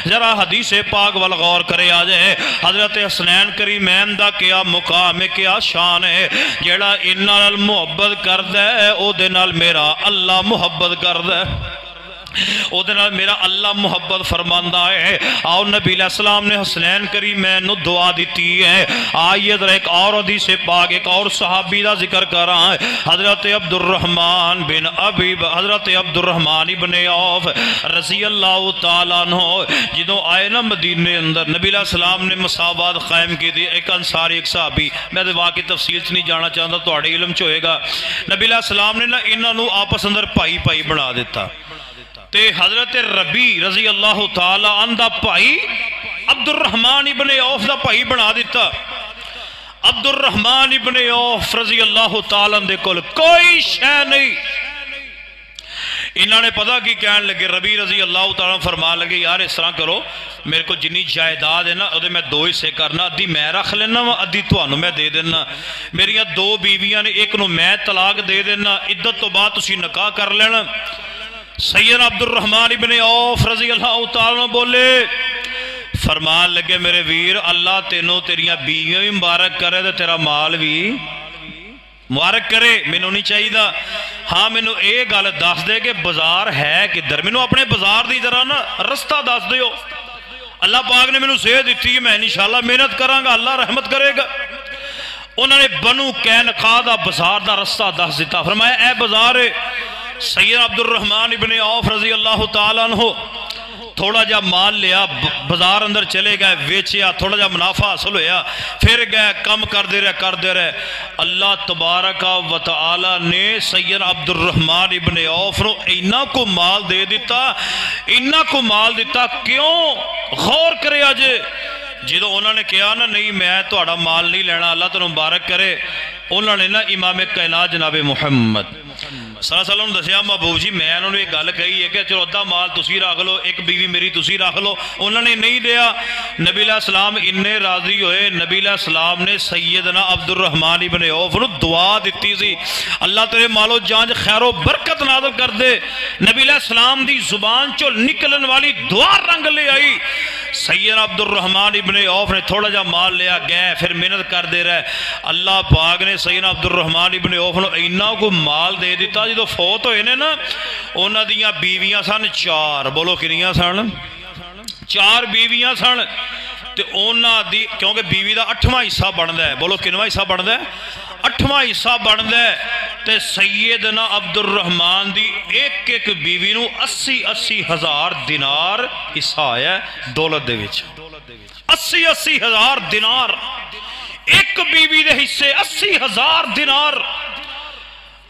[SPEAKER 1] ذرا حدیث پاک والغور کرے آجائے، حضرت حسنین کریمین دا کیا مقام ہے، کیا شان ہے، جیڑا انہا نال محبت کر دے او دے نال میرا اللہ محبت کر دے، او دے نال میرا اللہ محبت فرماندہ ہے۔ آؤ نبی علیہ السلام نے حسنین کریمین نو دعا دیتی ہے۔ آئیے ذرا ایک اور حدیث پاک ایک اور صحابی دا ذکر کر رہا ہے، حضرت عبدالرحمن ابن عوف رضی اللہ تعالیٰ عنہ، جدوں آئے نا مدینے اندر نبی علیہ السلام نے مساوات قائم کی دی، ایک انصاری ایک صحابی، میں دے واقعی تفصیل سے نہیں جانا چاہتا تو علم چوئے گا، نبی علیہ السلام نے نا انہاں نو آپس اندر پائی بنا دیتا، تے حضرت ربی رضی اللہ تعالی عنہ دا بھائی عبدالرحمن ابن عوف دا بھائی بنا دیتا۔ عبدالرحمن ابن عوف رضی اللہ تعالی عنہ دے کول کوئی شے نہیں، انہوں نے پتہ کی کہنے لگے، ربی رضی اللہ تعالیٰ فرما لگے یار اس طرح کرو، میرے کو جنی جائیداد ہے نا وہ میں 2 حصے کرنا، ادھی میں رکھ لینا ادھی تھانوں میں دے دینا، میریاں 2 بیویاں نے، ایک نو میں طلاق دے دینا، عدت تو بعد تسی نکاح کر لینا۔ سیدنا عبد الرحمن ابن عوف رضی اللہ تعالیٰ بولے، فرمان لگے میرے ویر اللہ تینوں تیریاں بیویاں بھی مبارک کرے تو تیرا مال بھی مبارک کرے، مینوں نہیں چاہیے دا، ہاں مینوں اے گل دس دے کہ بازار ہے کدھر، مینوں اپنے بازار دی ذرا نا رستہ دس دیو، اللہ پاک نے مینوں صحت دیتی ہے، میں انشاءاللہ محنت کراں گا، اللہ رحمت کرے گا۔ انہوں نے بنو قینقاع دا بازار دا رستہ دس دیتا، فرمایا اے بازار ہے۔ سیدنا عبد الرحمن ابن عوف رضی اللہ تعالیٰ عنہ تھوڑا جا مال لیا، بازار اندر چلے گئے، ویچیا، تھوڑا جا منافع حاصل ہویا، پھر گئے کم کر دے رہے۔ اللہ تبارک و تعالی نے سیدنا عبد الرحمن ابن عوف نو اینا کو مال دے دیتا، کیوں؟ غور کرے آجے، جدو انہوں نے کہا نا نہیں میں تہاڈا مال نہیں لینا، اللہ تنوں مبارک کرے، انہوں نے نا امام کائنات جناب محمد صلی اللہ علیہ وسلم دسیا محبوب جی میں انہوں نے ایک گل کہی ہے کہ چلو ادھا مال تسی رکھ لو، ایک بیوی میری تسی رکھ لو، انہوں نے نہیں دیا۔ نبی علیہ السلام انہیں راضی ہوئے، نبی علیہ السلام نے سیدنا عبد الرحمن ابن عوف نو دعا دیتی سی، اللہ تیرے مالو جان خیر و برکت نازل کر دے۔ نبی علیہ السلام دی زبان چو نکلن والی دعا رنگ لے آئی۔ سیدنا عبد الرحمن ابن عوف نے تھوڑا جا مال لیا، گئے پھر محنت کر دے رہے، اللہ پاک نے سیدنا عبد الرحمن ابن عوف نو اینا کو مال دے دیتا، جدو فوت ہوئے نے نا انہاں دیاں بیویاں سن 4، بولو کنیاں سن؟ 4 بیویاں سن، تے انہاں دی کیونکہ بیوی دا 8واں حصہ بندا ہے، بولو کنواں حصہ بندا ہے؟ 8واں حصہ بندا ہے، تے سیدنا عبد الرحمن دی ایک بیوی نو 80 ہزار دینار حصہ آیا ہے دولت دے وچ، 80 ہزار دینار، ایک بیوی دے حصے 80 ہزار دینار۔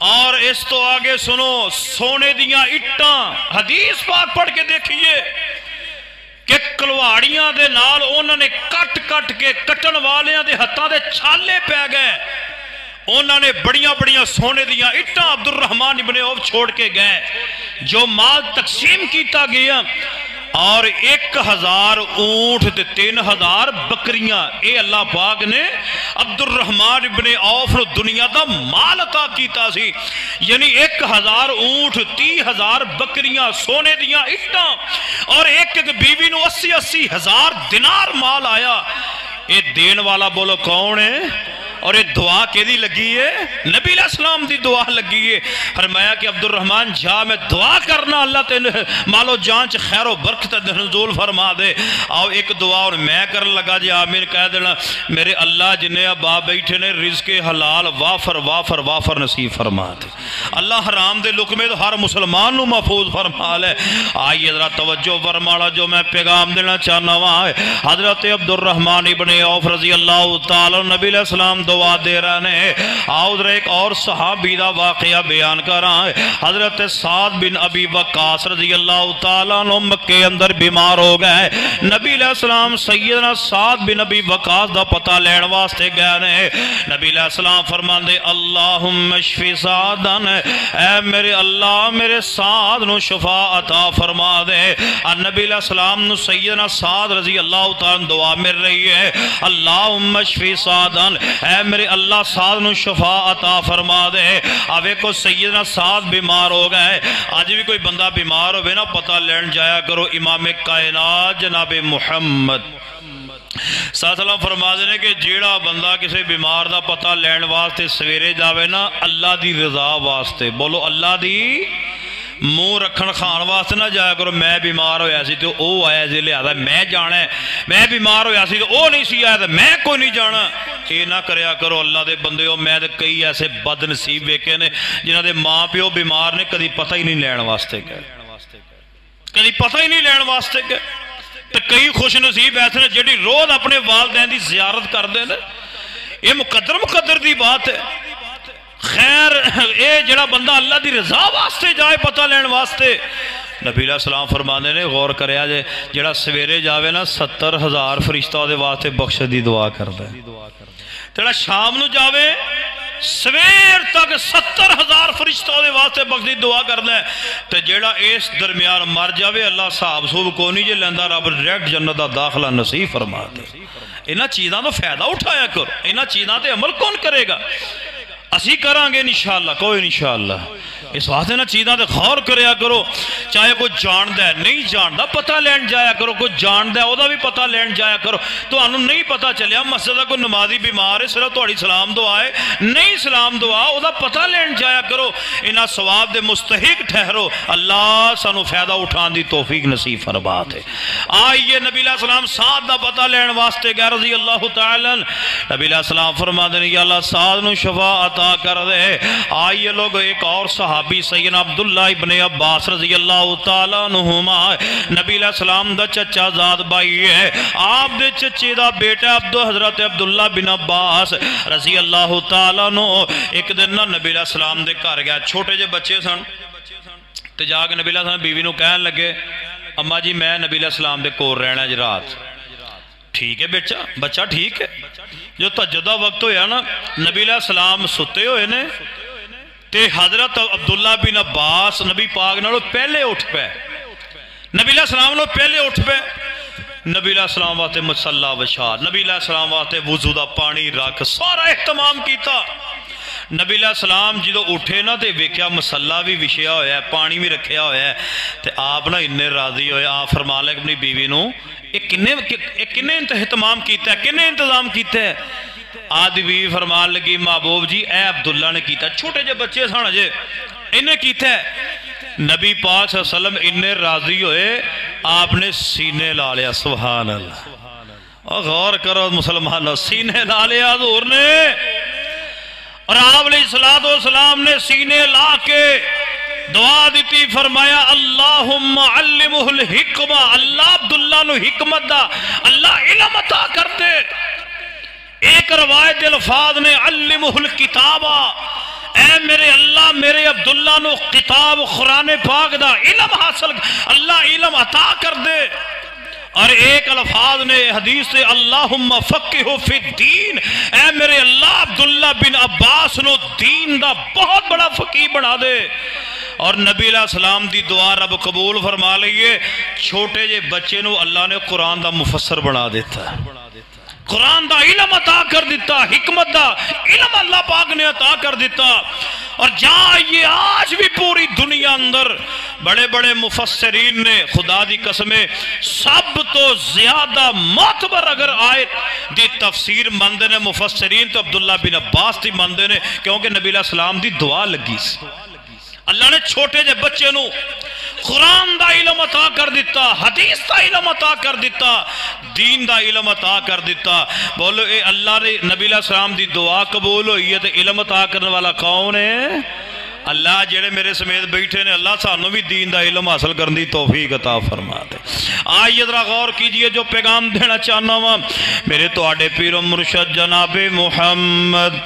[SPEAKER 1] اور اس تو آگے سنو، سونے دیاں اٹاں، حدیث پاک پڑھ کے دیکھئے کہ کلواڑیاں دے نال انہوں نے کٹ کے کٹن والیاں دے ہتھاں دے چھالے پہ گئے، انہوں نے بڑیاں سونے دیاں اٹاں عبد الرحمن ابن عوف چھوڑ کے گئے، جو مال تقسیم کیتا گیا، اور 1000 اونٹ تے 3000 بکریاں، اے اللہ پاک نے عبد الرحمن ابن عوف نو دنیا دا مال عطا کیتا سی، یعنی 1000 اونٹ 30,000 بکریاں سونے دیاں اٹاں، اور ایک بیوی نو 80 ہزار دینار مال آیا۔ اے دین والا بولو کون ہے؟ اور یہ دعا کیدی لگی ہے؟ نبی علیہ السلام دی دعا لگی ہے۔ فرمایا کہ عبد الرحمن جا میں دعا کرنا اللہ تین مالو جان چ خیر و برکت نزول فرما دے۔ آؤ ایک دعا اور میں کرن لگا جی آمین کہہ دینا، میرے اللہ جنہیں ابا بیٹھے نے رزق حلال وافر نصیب فرما دے، اللہ حرام دے لقمے تو ہر مسلمان نو محفوظ فرما لے۔ آئیے ذرا توجہ فرمانا جو میں پیغام دینا چاہنا وہاں ہے، حضرت عبد الرحمن ابن عوف رضی اللہ تعالی نبی علیہ السلام دعا دے رہے ہیں۔ آؤ ذرا ایک اور صحابی دا واقعہ بیان کر رہا ہے، حضرت سعد بن ابی وقاص رضی اللہ تعالیٰ عنہ مکے اندر بیمار ہو گئے، نبی علیہ السلام سیدنا سعد بن ابی وقاص دا پتہ لین واسطے گئے نے۔ نبی علیہ السلام فرمان دے اللہم اشفی سعدن، اے میرے اللہ میرے سعد نو شفا عطا فرما دے۔ نبی علیہ السلام نو سیدنا سعد رضی اللہ تعالیٰ دعا مل رہی ہے، اللہم اشفی سعدن، اے میرے اللہ سعد نو شفا عطا فرما دے۔ آوے کو سیدنا سعد بیمار ہو گئے، آج بھی کوئی بندہ بیمار ہوئے نا پتہ لین جایا کرو امام کائنات جناب محمد صلی اللہ علیہ وسلم فرما دینے کہ جیڑا بندہ کسی بیمار دا پتہ لین واسطے سویرے جاوے نا اللہ دی رضا واسطے، بولو اللہ دی منہ رکھن خان واسطے نہ جایا کرو میں بیمار ہویا سی تو او آیا سی لہذا میں جانا ہے، میں بیمار ہویا سی تو او نہیں سی آیا تو میں کوئی نہیں جانا، یہ نہ کریا کرو اللہ دے بندے ہو۔ میں کئی ایسے بد نصیب ویکھے نے جنہاں دے ماں پیو بیمار نے کدی پتہ ہی نہیں لین واسطے گئے، کدی پتہ ہی نہیں لین واسطے گئے، تو کئی خوش نصیب ایسے نے جڑی روز اپنے والدین دی زیارت کر دے نے، یہ مقدر دی بات ہے۔ خیر اے جڑا بندہ اللہ دی رضا واسطے جائے پتہ لین واسطے، نبی علیہ السلام فرمانے نے غور کریا جے جڑا سویرے جاوے نا 70,000 فرشتہ دے واسطے بخش دی دعا کر دے، جڑا شام نو جاوے سویر تک 70,000 فرشتہ دے واسطے بخشی دعا کرنا ہے تے جیڑا اس درمیان مر جاوے اللہ صاحب صوب کو نہیں جے لیندہ رب ڈائریکٹ جنت دا داخلہ نصیب فرما دے انہاں چیزاں تو فائدہ اٹھایا کرو انہاں چیزاں تے عمل کون کرے گا اسی کران گے انشاءاللہ کوئی انشاءاللہ اس واسطے نہ چیزاں تے غور کریا کرو چاہے کوئی جاندہ ہے نہیں جاندہ پتہ لین جایا کرو کوئی جاندہ ہے او دا بھی پتہ لین جایا کرو تو انہوں نہیں پتہ چلیا مسجدہ کو نمازی بیمار ہے صرف توڑی سلام دعا ہے نہیں سلام دعا او دا پتہ لین جایا کرو انہاں ثواب دے مستحق ٹھہرو اللہ سانو فائدہ اٹھان دی توفیق نصیب فرماتے آئیے نبی علیہ السلام سعد دا پتہ لین واسطے گئے رضی اللہ تعالیٰ نبی علیہ السلام فرما دیں یا اللہ سعد نو شفا عطا کر دے آئیے لوگ ایک اور صحابی سیدنا عبداللہ ابن عباس رضی اللہ تعالیٰ عنہما نبی علیہ السلام دا چچا زاد بائی ہے آپ دے چچے دا بیٹا حضرت عبداللہ بن عباس رضی اللہ تعالیٰ عنہ ایک دن نبی علیہ السلام دے گھر گیا چھوٹے جے بچے سن تے جا کے نبی علیہ السلام بیوی نو کہن لگے اما جی میں نبی علیہ السلام دے کور رہنا ہے رات ٹھیک ہے بچہ ٹھیک ہے جو تہجدہ وقت ہویا نا نبی علیہ السلام ستے ہوئے نے تے حضرت عبداللہ بن عباس نبی پاک نالو پہلے اٹھ پہ نبی علیہ السلام نالو پہلے اٹھ پہ نبی علیہ السلام واسطے مصلی وچھا نبی علیہ السلام واسطے وضو دا پانی رکھ سارا اہتمام کیتا نبی علیہ السلام جدو اٹھے نا تے ویکھیا مصلی بھی وچھیا ہویا ہے پانی بھی رکھیا ہویا ہے تے آپ نا انہیں راضی ہوئے آپ فرمان لے اپنی بیوی نو کنے اہتمام کیتا ہے کنے انتظام کیتا ہے آدھی بھی فرمان لگی محبوب جی اے عبداللہ نے کیتا ہے چھوٹے جے بچے سانا جے انہیں کیتا ہے نبی پاک صلی اللہ علیہ وسلم انہیں راضی ہوئے آپ نے سینے لا لیا سبحان اللہ غور کرو مسلمان سینے لا لیا حضور نے اور آپ علیہ السلام نے سینے لا کے دعا دیتی فرمایا اللہم علمہ الحکمہ اللہ عبداللہ نو حکمت دا اللہ علم عطا کر دے ایک روایت الفاظ نے علمہ الکتابہ اے میرے اللہ میرے عبداللہ نو کتاب قرآن پاک دا علم حاصل اللہ علم عطا کر دے اور ایک الفاظ نے حدیث سے اللہم فقہو فی الدین اے میرے اللہ عبداللہ بن عباس نو دین دا بہت بڑا فقیہ بنا دے اور نبی علیہ السلام دی دعا رب قبول فرما لئیے چھوٹے جے بچے نو اللہ نے قرآن دا مفسر بنا دیتا ہے قرآن دا علم عطا کر دیتا حکمت دا علم اللہ پاک نے عطا کر دیتا اور جہاں یہ آج بھی پوری دنیا اندر بڑے بڑے مفسرین نے خدا دی قسمیں سب تو زیادہ معتبر اگر آیت دی تفسیر مندے نے مفسرین تو عبداللہ بن عباس دی مندے نے کیونکہ نبی علیہ السلام دی دعا لگی سی اللہ نے چھوٹے جے بچے نو قرآن دا علم عطا کر دیتا حدیث دا علم عطا کر دیتا دین دا علم عطا کر دیتا بولو اے اللہ نے نبی علیہ السلام دی دعا قبول ہوئی ہے تو علم عطا کرنے والا کون ہے اللہ جڑے میرے سمیت بیٹھے نے اللہ سانو بھی دین دا علم حاصل کرنے دی توفیق عطا فرما دے آئیے ذرا غور کیجئے جو پیغام دینا چاہنا ہوں میرے تو آڑے پیر و مرشد جناب محمد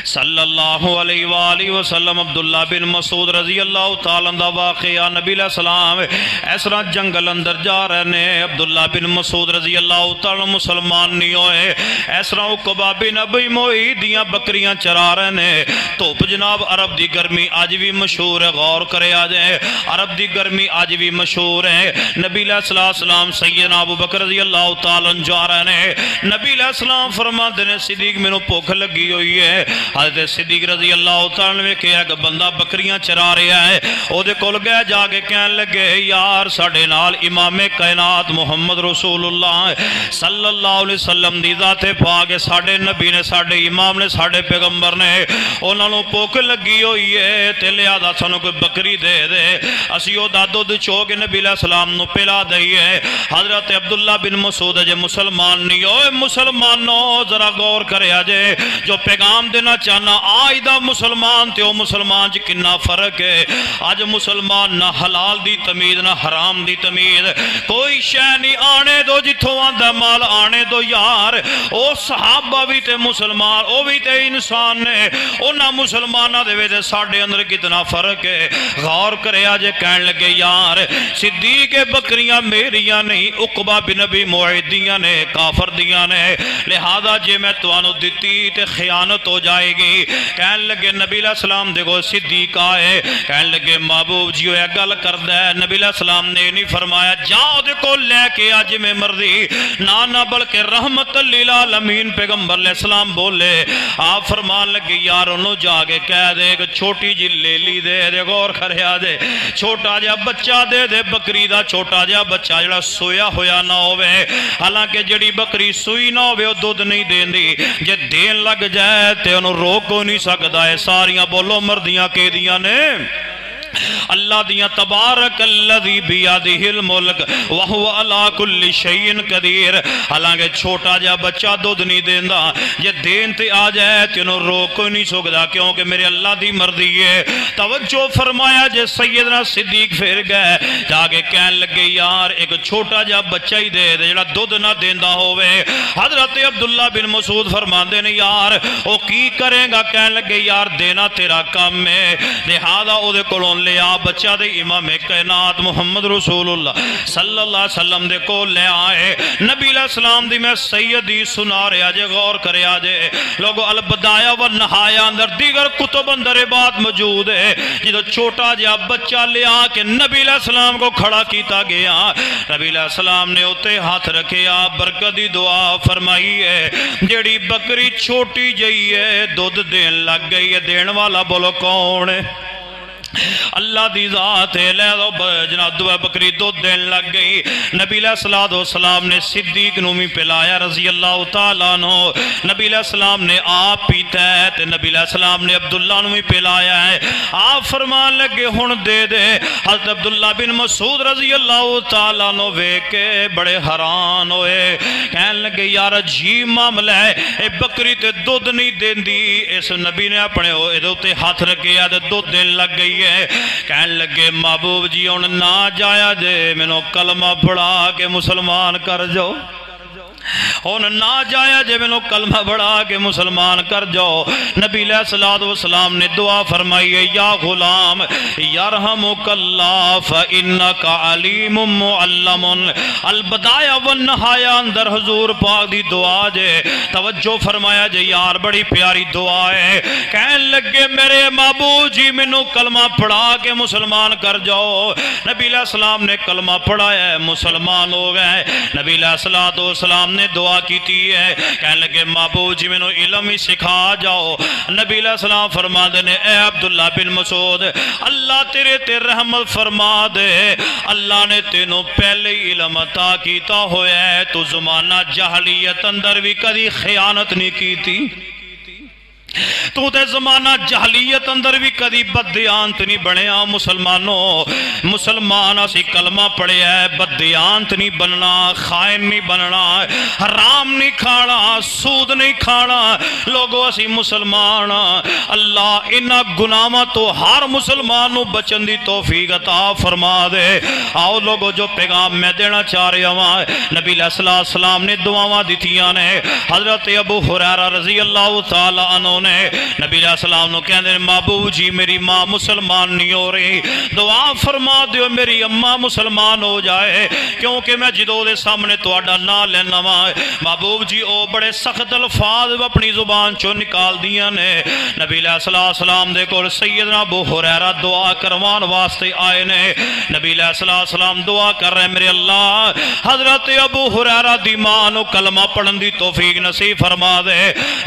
[SPEAKER 1] صلی اللہ علیہ وآلہ وسلم عبداللہ بن مسعود رضی اللہ تعالیٰ دا واقعہ نبی علیہ السلام اس طرح جنگل اندر جا رہے ہیں عبداللہ بن مسعود رضی اللہ تعالیٰ مسلمان نہیں ہوئے اس طرح عقبہ بن ابی معیط دیاں بکریاں چرا رہے ہیں تو جناب عرب دی گرمی آج بھی مشہور ہے غور کرے آ جائیں عرب دی گرمی آج بھی مشہور ہے نبی علیہ السلام سیدنا ابو بکر رضی اللہ تعالیٰ جا رہے ہیں نبی علیہ السلام فرما دینے صدیق میں نو بھوک لگی ہوئی ہے حضرت صدیق رضی اللہ تعالیٰ نے کہا کہ بندہ بکریاں چرا رہا ہے او دے کول گئے جا کے کہنے لگے یار ساڑھے نال امام کائنات محمد رسول اللہ صلی اللہ علیہ وسلم دی ذات پاک ساڑھے نبی نے ساڑھے امام نے ساڑھے پیغمبر نے انہوں نے بھوک لگی ہوئی ہے تے لہذا سانو کوئی بکری دے دے اسی او دا دودھ چو کے نبی علیہ السلام نو پلا دئیے حضرت عبداللہ بن مسعود جے مسلمان نہیں ہوئے مسلمانوں ذرا غور کرے آجے جو پیغام دینا چاہنا آج دا مسلمان تے او مسلمان جی کنا فرق ہے آج مسلمان نہ حلال دی تمیز نہ حرام دی تمیز کوئی شے نہیں آنے دو جتھوں آندہ مال آنے دو یار او صحابہ بھی تے مسلمان او بھی تے انسان نے او نہ مسلمانہ دے ویدے ساڑھے اندر کتنا فرق ہے غور کرے آجے کہنے لگے یار صدیق بکریاں میریاں نہیں عقبہ بن ابی معیط دیاں نے کافر دیاں نے لہذا جے میں توانو دیتی تے خیانت ہو جائے گی. کہن لگے نبی علیہ السلام دیکھو صدیق آئے. کہن لگے محبوب جی وہ گل کردا ہے. نبی علیہ السلام نے نہیں فرمایا جاؤ دیکھو لے کے آج میں مرضی نہ بلکہ رحمت للعالمین پیغمبر علیہ السلام بولے. آپ فرمان لگے یار انہوں جا کے کہہ دے کہ چھوٹی جی لیلی دے دے غور کریا دے چھوٹا جا بچہ دے دے بکری دا چھوٹا جا بچہ جڑا سویا ہویا نہ ہوئے. حالانکہ جڑی بکری سوئی نہ ہوئے وہ دودھ نہیں دین دی جے دین لگ جائے تے انہوں روکو نہیں سکتا ہے. ساریاں بولو مردیاں کے دیاں نے اللہ دیاں تبارک الذی بیدہ الملک وہو علی کل شیء قدیر. حالانکہ چھوٹا جا بچہ دودھ نہیں دیندا جے دین تے آ جائے تے انہوں روک نہیں سکدا کیونکہ میرے اللہ دی مرضی ہے. توجہ فرمایا جے سیدنا صدیق پھر گئے جا کے کہن لگے یار ایک چھوٹا جا بچہ ہی دے دے جڑا دودھ نہ دیندا ہوئے. حضرت عبداللہ بن مسعود فرماندے نے یار او کی کرے گا. کہن لگے یار دینا تیرا کام ہے لہذا او دے کولوں لے آ بچہ دے امام کائنات محمد رسول اللہ صلی اللہ علیہ وسلم دے کو لے آئے. نبی علیہ السلام دی میں سیدی سنا رہا جے غور کرے آجے لوگو البدایہ و نہایا اندر دیگر کتب اندر بات موجود ہے جدو چھوٹا جا بچہ لے آ کے نبی علیہ السلام کو کھڑا کیتا گیا. نبی علیہ السلام نے اتے ہاتھ رکھے آپ برکتی دعا فرمائی ہے. جیڑی بکری چھوٹی جئی ہے دودھ دین لگ گئی ہے دین والا بولو کون ہے اللہ دی ذات ہے. لے دو جناب دعا بکری دو دین لگ گئی. نبی علیہ السلام نے صدیق نومی پلایا رضی اللہ تعالیٰ عنہ. نبی علیہ السلام نے آپ پیتا ہے تے نبی علیہ السلام نے عبداللہ نومی پلایا ہے. آپ فرمان لگے ہن دے دے. حضرت عبداللہ بن مسعود رضی اللہ تعالیٰ عنہ وے کے بڑے حیران ہوئے. کہن لگے یار عجیب معاملہ ہے اے بکری تے دودھ نہیں دین دی. اس نبی نے اپنے ادھے ہاتھ رکھے دودھ دین لگ گئی. کہن لگے محبوب جی ان نہ جایا جے مینوں کلمہ پڑھا کے مسلمان کر جاؤ. ہون نہ جایا جے مینوں کلمہ بڑھا کے مسلمان کر جاؤ. نبی علیہ السلام نے دعا فرمائی ہے یا غلام یرحمک اللہ فإنک علیم معلم. البدایہ والنہایا اندر حضور پاک دی دعا جے توجہ فرمایا جے یار بڑی پیاری دعا ہے. کہن لگے میرے محبوب جی مینوں کلمہ پڑھا کے مسلمان کر جاؤ. نبی علیہ السلام نے کلمہ پڑھایا ہے مسلمان ہو گئے. نبی علیہ السلام نے دعا کیتی ہے. کہنے لگے محبوب جی میں علم ہی سکھا جاؤ. نبی علیہ السلام فرما دے اے عبداللہ بن مسعود اللہ تیرے تے رحمت فرما دے. اللہ نے تینوں پہلے علم عطا کیتا ہویا ہے تو زمانہ جہلیت اندر بھی کدی خیانت نہیں کیتی. تو تے زمانہ جہلیت اندر بھی کدی بدیانت نہیں بنیا. مسلمان اسی کلمہ پڑھے ہے بدیانت نہیں بننا خائن نہیں بننا حرام نہیں کھانا سود نہیں کھانا. لوگوں اسی مسلمان اللہ انہا گناہاں تو ہر مسلمان نو بچن دی توفیق عطا فرما دے. آؤ لوگوں جو پیغام میں دینا چاہ رہے ہوں نبی علیہ السلام نے دعاواں دیتیاں نے. حضرت ابو ہریرہ رضی اللہ تعالی عنہ نے نبی علیہ السلام نے کہنے محبوب جی میری ماں مسلمان نہیں ہو رہی دعا فرما دیو میری اماں مسلمان ہو جائے کیونکہ میں جدو دے سامنے توڑا نہ لینا محبوب جی او بڑے سخت الفاظ اپنی زبان چو نکال دیا نے. نبی علیہ السلام دے کول سیدنا ابو ہریرہ دعا کروان واسطے آئے نے. نبی علیہ السلام دعا کر رہے میرے اللہ حضرت ابو ہریرہ دی ماں نو کلمہ پڑھن دی توفیق نصیب فرما دے.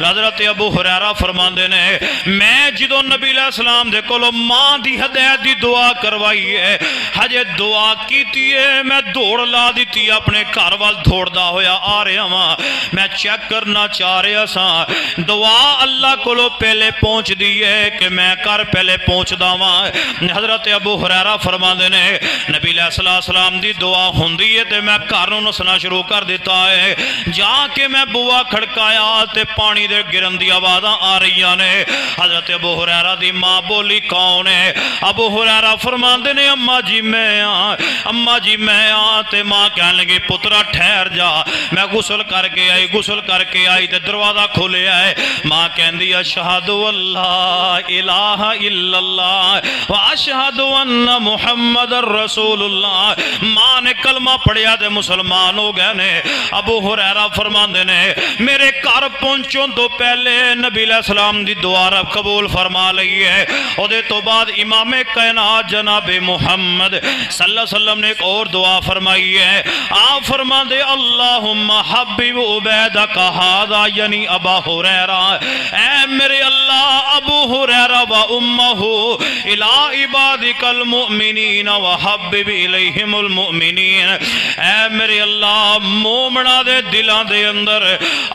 [SPEAKER 1] حضرت ابو ہریرہ فرماندے نے میں جدو نبی علیہ السلام دے کولو ماں دی ہدایت دی دعا کروائی ہے ہجے دعا کیتی ہے میں دوڑ لا دیتی اپنے گھر وال دوڑدا ہویا آ رہا ہاں. میں چیک کرنا چاہ رہا سا دعا اللہ کولو پہلے پہنچ دی ہے کہ میں کر پہلے پہنچ دا ہاں. حضرت ابو ہریرہ فرماندے نے نبی علیہ السلام دی دعا ہوندی ہے تے میں گھر نوں نسنا شروع کر دیتا ہے. جا کے میں بوا کھڑکایا تے پانی دے گرن دی آوازاں آ رہی نے. حضرت ابو ہریرہ دی ماں بولی کون ہے. ابو ہریرہ فرماندے نے اماں جی میں تے ماں کہنے لگی پترا ٹھہر جا میں غسل کر کے آئی تے دروازہ کھولے آئے. ماں کہندی اشہد اللہ الہ الا اللہ و اشہد ان محمد رسول اللہ. ماں نے کلمہ پڑھیا تے مسلمان ہو گئے نے. ابو ہریرہ فرماندے نے میرے گھر پہنچوں تو پہلے نبی علیہ السلام دی دعا رب قبول فرما لئی ہے. او دے تو بعد امام کائنات جناب محمد صلی اللہ علیہ وسلم نے ایک اور دعا فرمائی ہے. آپ فرما دے اللہم حبب عبیدک ھذا یعنی ابا ہریرہ، اے میرے اللہ ابو ہریرہ و امہ الی عبادک المؤمنین وحبب الیہم المؤمنین، اے میرے اللہ مومنہ دے دلان دے اندر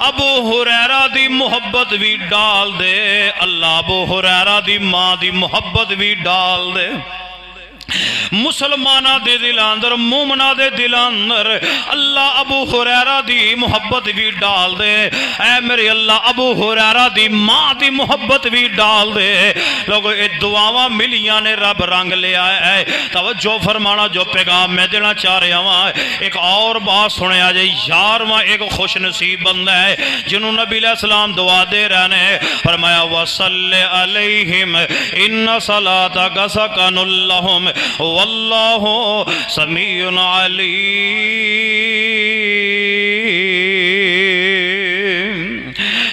[SPEAKER 1] ابو ہریرہ دی محبت بھی ڈال دے. اللہ ابو ہریرہ دی ماں دی محبت بھی ڈال دے. مسلمانہ دے دل اندر مومنہ دے دل اندر اللہ ابو ہریرہ دی محبت بھی ڈال دے. اے میرے اللہ ابو ہریرہ دی ماں دی محبت بھی ڈال دے. لوگو اے دعاواں ملیاں نے رب رنگ لے آئے ہے. توجہ فرمانا جو پیغام میں دینا چاہ رہا ہوں. ایک اور بات سنے آجے، یارواں ایک خوش نصیب بندہ ہے جنہوں نبی علیہ السلام دعا دے رہنے. فرمایا وَصَلِّ عَلَيْهِمْ إِنَّ صَلَاتَكَ سَكَنٌ لَهُمْ واللہ سمیع علیم.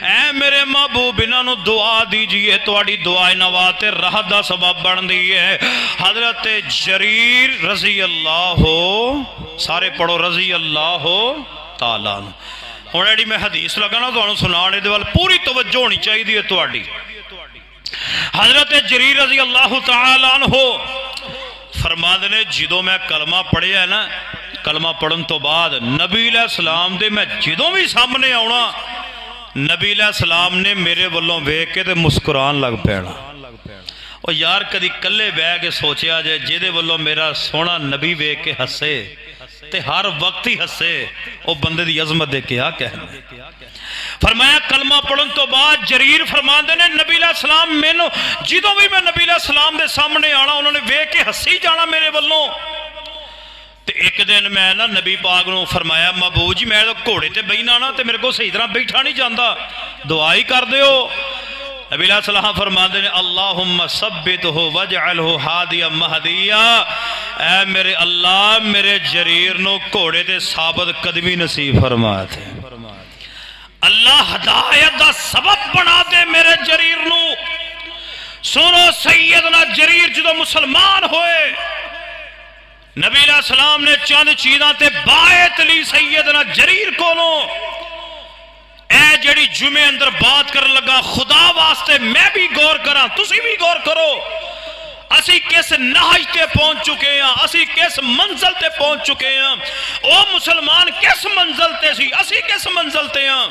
[SPEAKER 1] اے میرے محبوب انہوں دعا دیجئے، توڑی دعائیں نواتے راہ دا سبب بن دیئے. حضرت جریر رضی اللہ سارے پڑھو رضی اللہ تعالیٰ. ہوں ایڈی میں حدیث لگا نا تو سنانے دے وال پوری توجہ ہونی چاہیے دی توڑی. حضرت جریر رضی اللہ تعالیٰ عنہ فرماندے نے جدوں میں کلمہ پڑھیا ہے نا، کلمہ پڑھن تو بعد نبی علیہ السلام دے میں جدوں بھی سامنے آونا نبی علیہ السلام نے میرے والوں ویکھ کے تے مسکران لگ پینا. اور یار کدی کلے بہ کے سوچیا جائے جدے والوں میرا سونا نبی ویکھ کے ہسے تے ہر وقت ہی ہسے، او بندے دی عظمت دے کیا کہنا. فرمایا کلمہ پڑھن تو بعد جریر فرماندے نے نبی علیہ السلام مینوں جدوں بھی میں نبی علیہ السلام دے سامنے آنا انہوں نے ویکھ کے ہسی جانا میرے والوں. تے ایک دن میں نا نبی پاک نو فرمایا محبوب جی میں تو گھوڑے تے بیٹھنا نا تے میرے کو صحیح طرح بیٹھا نہیں جاندا، دعا ہی کر دیو. نبی علیہ السلام فرماندے نے اللہم ثبتہ وجعلہ ہادیا مہدیا، اے میرے اللہ میرے جریر نو گھوڑے تے ثابت قدمی نصیب فرما دے. اللہ ہدایت دا سبب بنا دے میرے جریر نو. سنو سیدنا جریر جدو مسلمان ہوئے نبی علیہ السلام نے چند چیزاں تے باعت لی سیدنا جریر کو نو. اے جڑی جمعے اندر بات کر لگا خدا واسطے میں بھی غور کراں تسی بھی غور کرو. اسی کس نہج تے پہنچ چکے ہیں، اسی کس منزل تے پہنچ چکے ہیں. او مسلمان کس منزل تے سی، اسی کس منزل تے ہیں.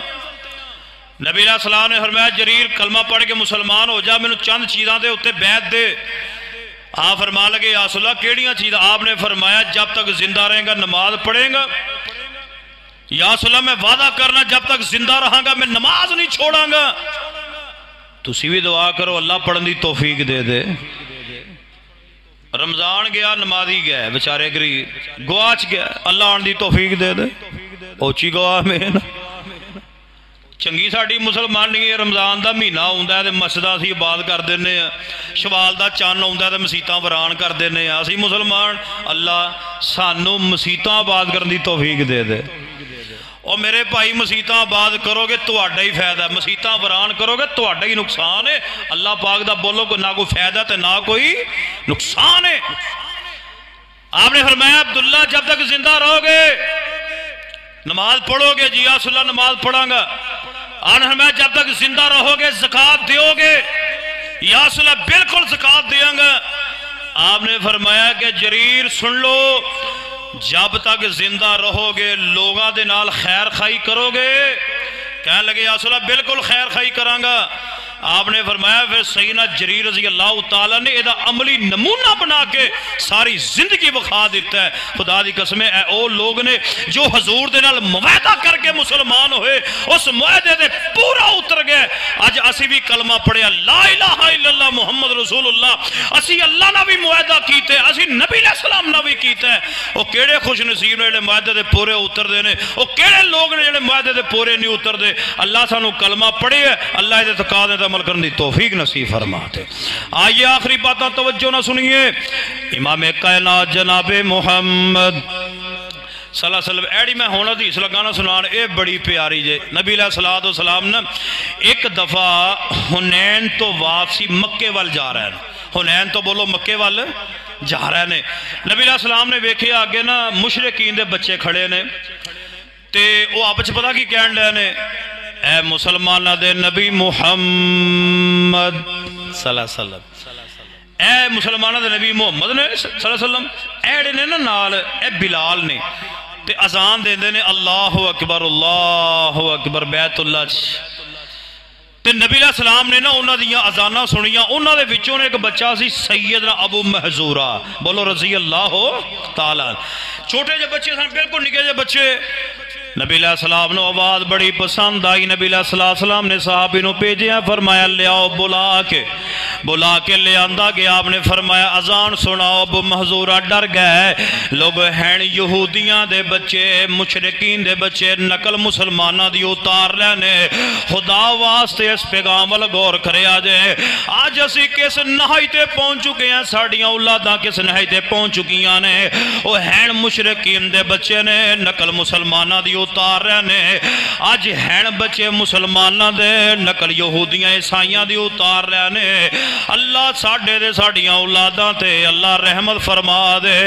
[SPEAKER 1] نبی علیہ السلام نے فرمایا جریر کلمہ پڑھ کے مسلمان ہو جا، میں نے چند چیزاں دے اتے بیعت دے. آپ فرما لگے یا رسول اللہ کیڑیاں چیزاں؟ آپ نے فرمایا جب تک زندہ رہیں گا نماز پڑھیں گا. یا رسول اللہ میں وعدہ کرنا جب تک زندہ رہاں گا میں نماز نہیں چھوڑاں گا. تسی بھی دعا کرو اللہ پڑھن دی توفیق دے دے. رمضان گیا نمازی گیا بچارے گری گواچ گیا، اللہ آن دی توفیق دے دے. اوچی گواہ میں چنگی ساڑی مسلمان نہیں ہے. رمضان دا مہینہ ہوندا ہے تے مسجداں اسی آباد کر دینے ہیں، شوال دا چان ہوندا ہے تے مسیتاں وران کر دینے ہیں. اسی مسلمان اللہ سانو مسیتاں آباد کرن دی توفیق دے دے. اور میرے بھائی مسیتاں آباد کرو گے تو اڈا ہی فائدہ ہے، مسیتاں وران کرو گے تو اڈا ہی نقصان ہے. اللہ پاک دا بولو نہ کوئی فائدہ تے نہ کوئی نقصان ہے. آپ نے فرمایا عبداللہ جب تک زندہ رہو گے نماز پڑھو گے. جی یا رسول اللہ نماز پڑھاں گا. آپ نے فرمایا جب تک زندہ رہو گے زکوٰۃ دیو گے. یا رسول اللہ بالکل زکوٰۃ دیاں گا. آپ نے فرمایا کہ جریر سن لو جب تک زندہ رہو گے لوگاں دے نال خیر خائی کرو گے. کہنے لگے یا رسول اللہ بالکل خیر خائی کراں گا. آپ نے فرمایا پھر سیدنا جریر رضی اللہ تعالیٰ نے ایدہ عملی نمونہ بنا کے ساری زندگی بخا دیتا ہے. خدا دی قسم اے او لوگ نے جو حضور دے نال معاہدہ کر کے مسلمان ہوئے اس معاہدے دے پورا اتر گئے. آج اسی بھی کلمہ پڑھیا لا الہ الا اللہ محمد رسول اللہ. اسی اللہ نہ بھی معاہدہ کیتے، اسی نبی علیہ السلام نہ بھی کیتے. وہ کیڑے خوش نصیب نے جڑے معاہدے دے پورے اتر دے نے، وہ کیڑے لوگ نے جڑے معاہدے دے پورے نہیں اتر دے. اللہ سانو کلمہ پڑھے اللہ دے تقاضے تے عمل کرنے دی توفیق نصیب فرماتے. آئیے آخری باتاں توجہ نہ سنیے. امام کائنات جناب محمد صلی اللہ علیہ وسلم ایڑی میں ہونا حدیث لگانا سنان اے بڑی پیاری جے نبی علیہ السلام نے ایک دفعہ حنین تو واپسی مکے وال جا رہے ہیں حنین تو بولو مکے وال جا رہے ہیں نبی علیہ السلام نے ویکھے آگے نا مشرکین دے بچے کھڑے نے تے وہ آپ پتہ کی کہن لے نے اے مسلمانہ دے نبی محمد صلی اللہ علیہ وسلم اے مسلمانہ دے نبی محمد نے صلی اللہ علیہ وسلم ایڑے نے نا نال اے بلال نے تے اذان دے نے اللہ اکبر بیت اللہ تے نبی علیہ السلام نے نا انہاں دیاں اذاناں سنیاں انہاں دے وچوں نے ایک بچہ سی سیدنا ابو محذورہ بولو رضی اللہ تعالی چھوٹے جے بچے سن بالکل نکے جے بچے نبی علیہ السلام نے آواز بڑی پسند آئی نبی علیہ السلام نے صحابی نو بھیجیا فرمایا لے آؤ بلا کے لے آندا گیا آپ نے فرمایا اذان سناؤ ابو محذورہ ڈر گئے لوگ ہیں یہودیاں دے بچے مشرکین دے بچے نقل مسلمانہ دی اتار لینے خدا واسطے اس پیغام والا غور کرے آجے آج اسی کس نہائی تے پہنچ چکے ہیں ساڑیاں اولاداں کس نہائی تے پہنچ چکیاں نے وہ ہیں مشرکین دے بچے نے نقل مسلمانہ دی اتار رہنے آج ہیں بچے مسلمانہ دے نقل یہودیاں عیسائیاں دی اتار رہنے اللہ ساڑھے دے ساڑھیاں اولاداں تے اللہ رحمت فرما دے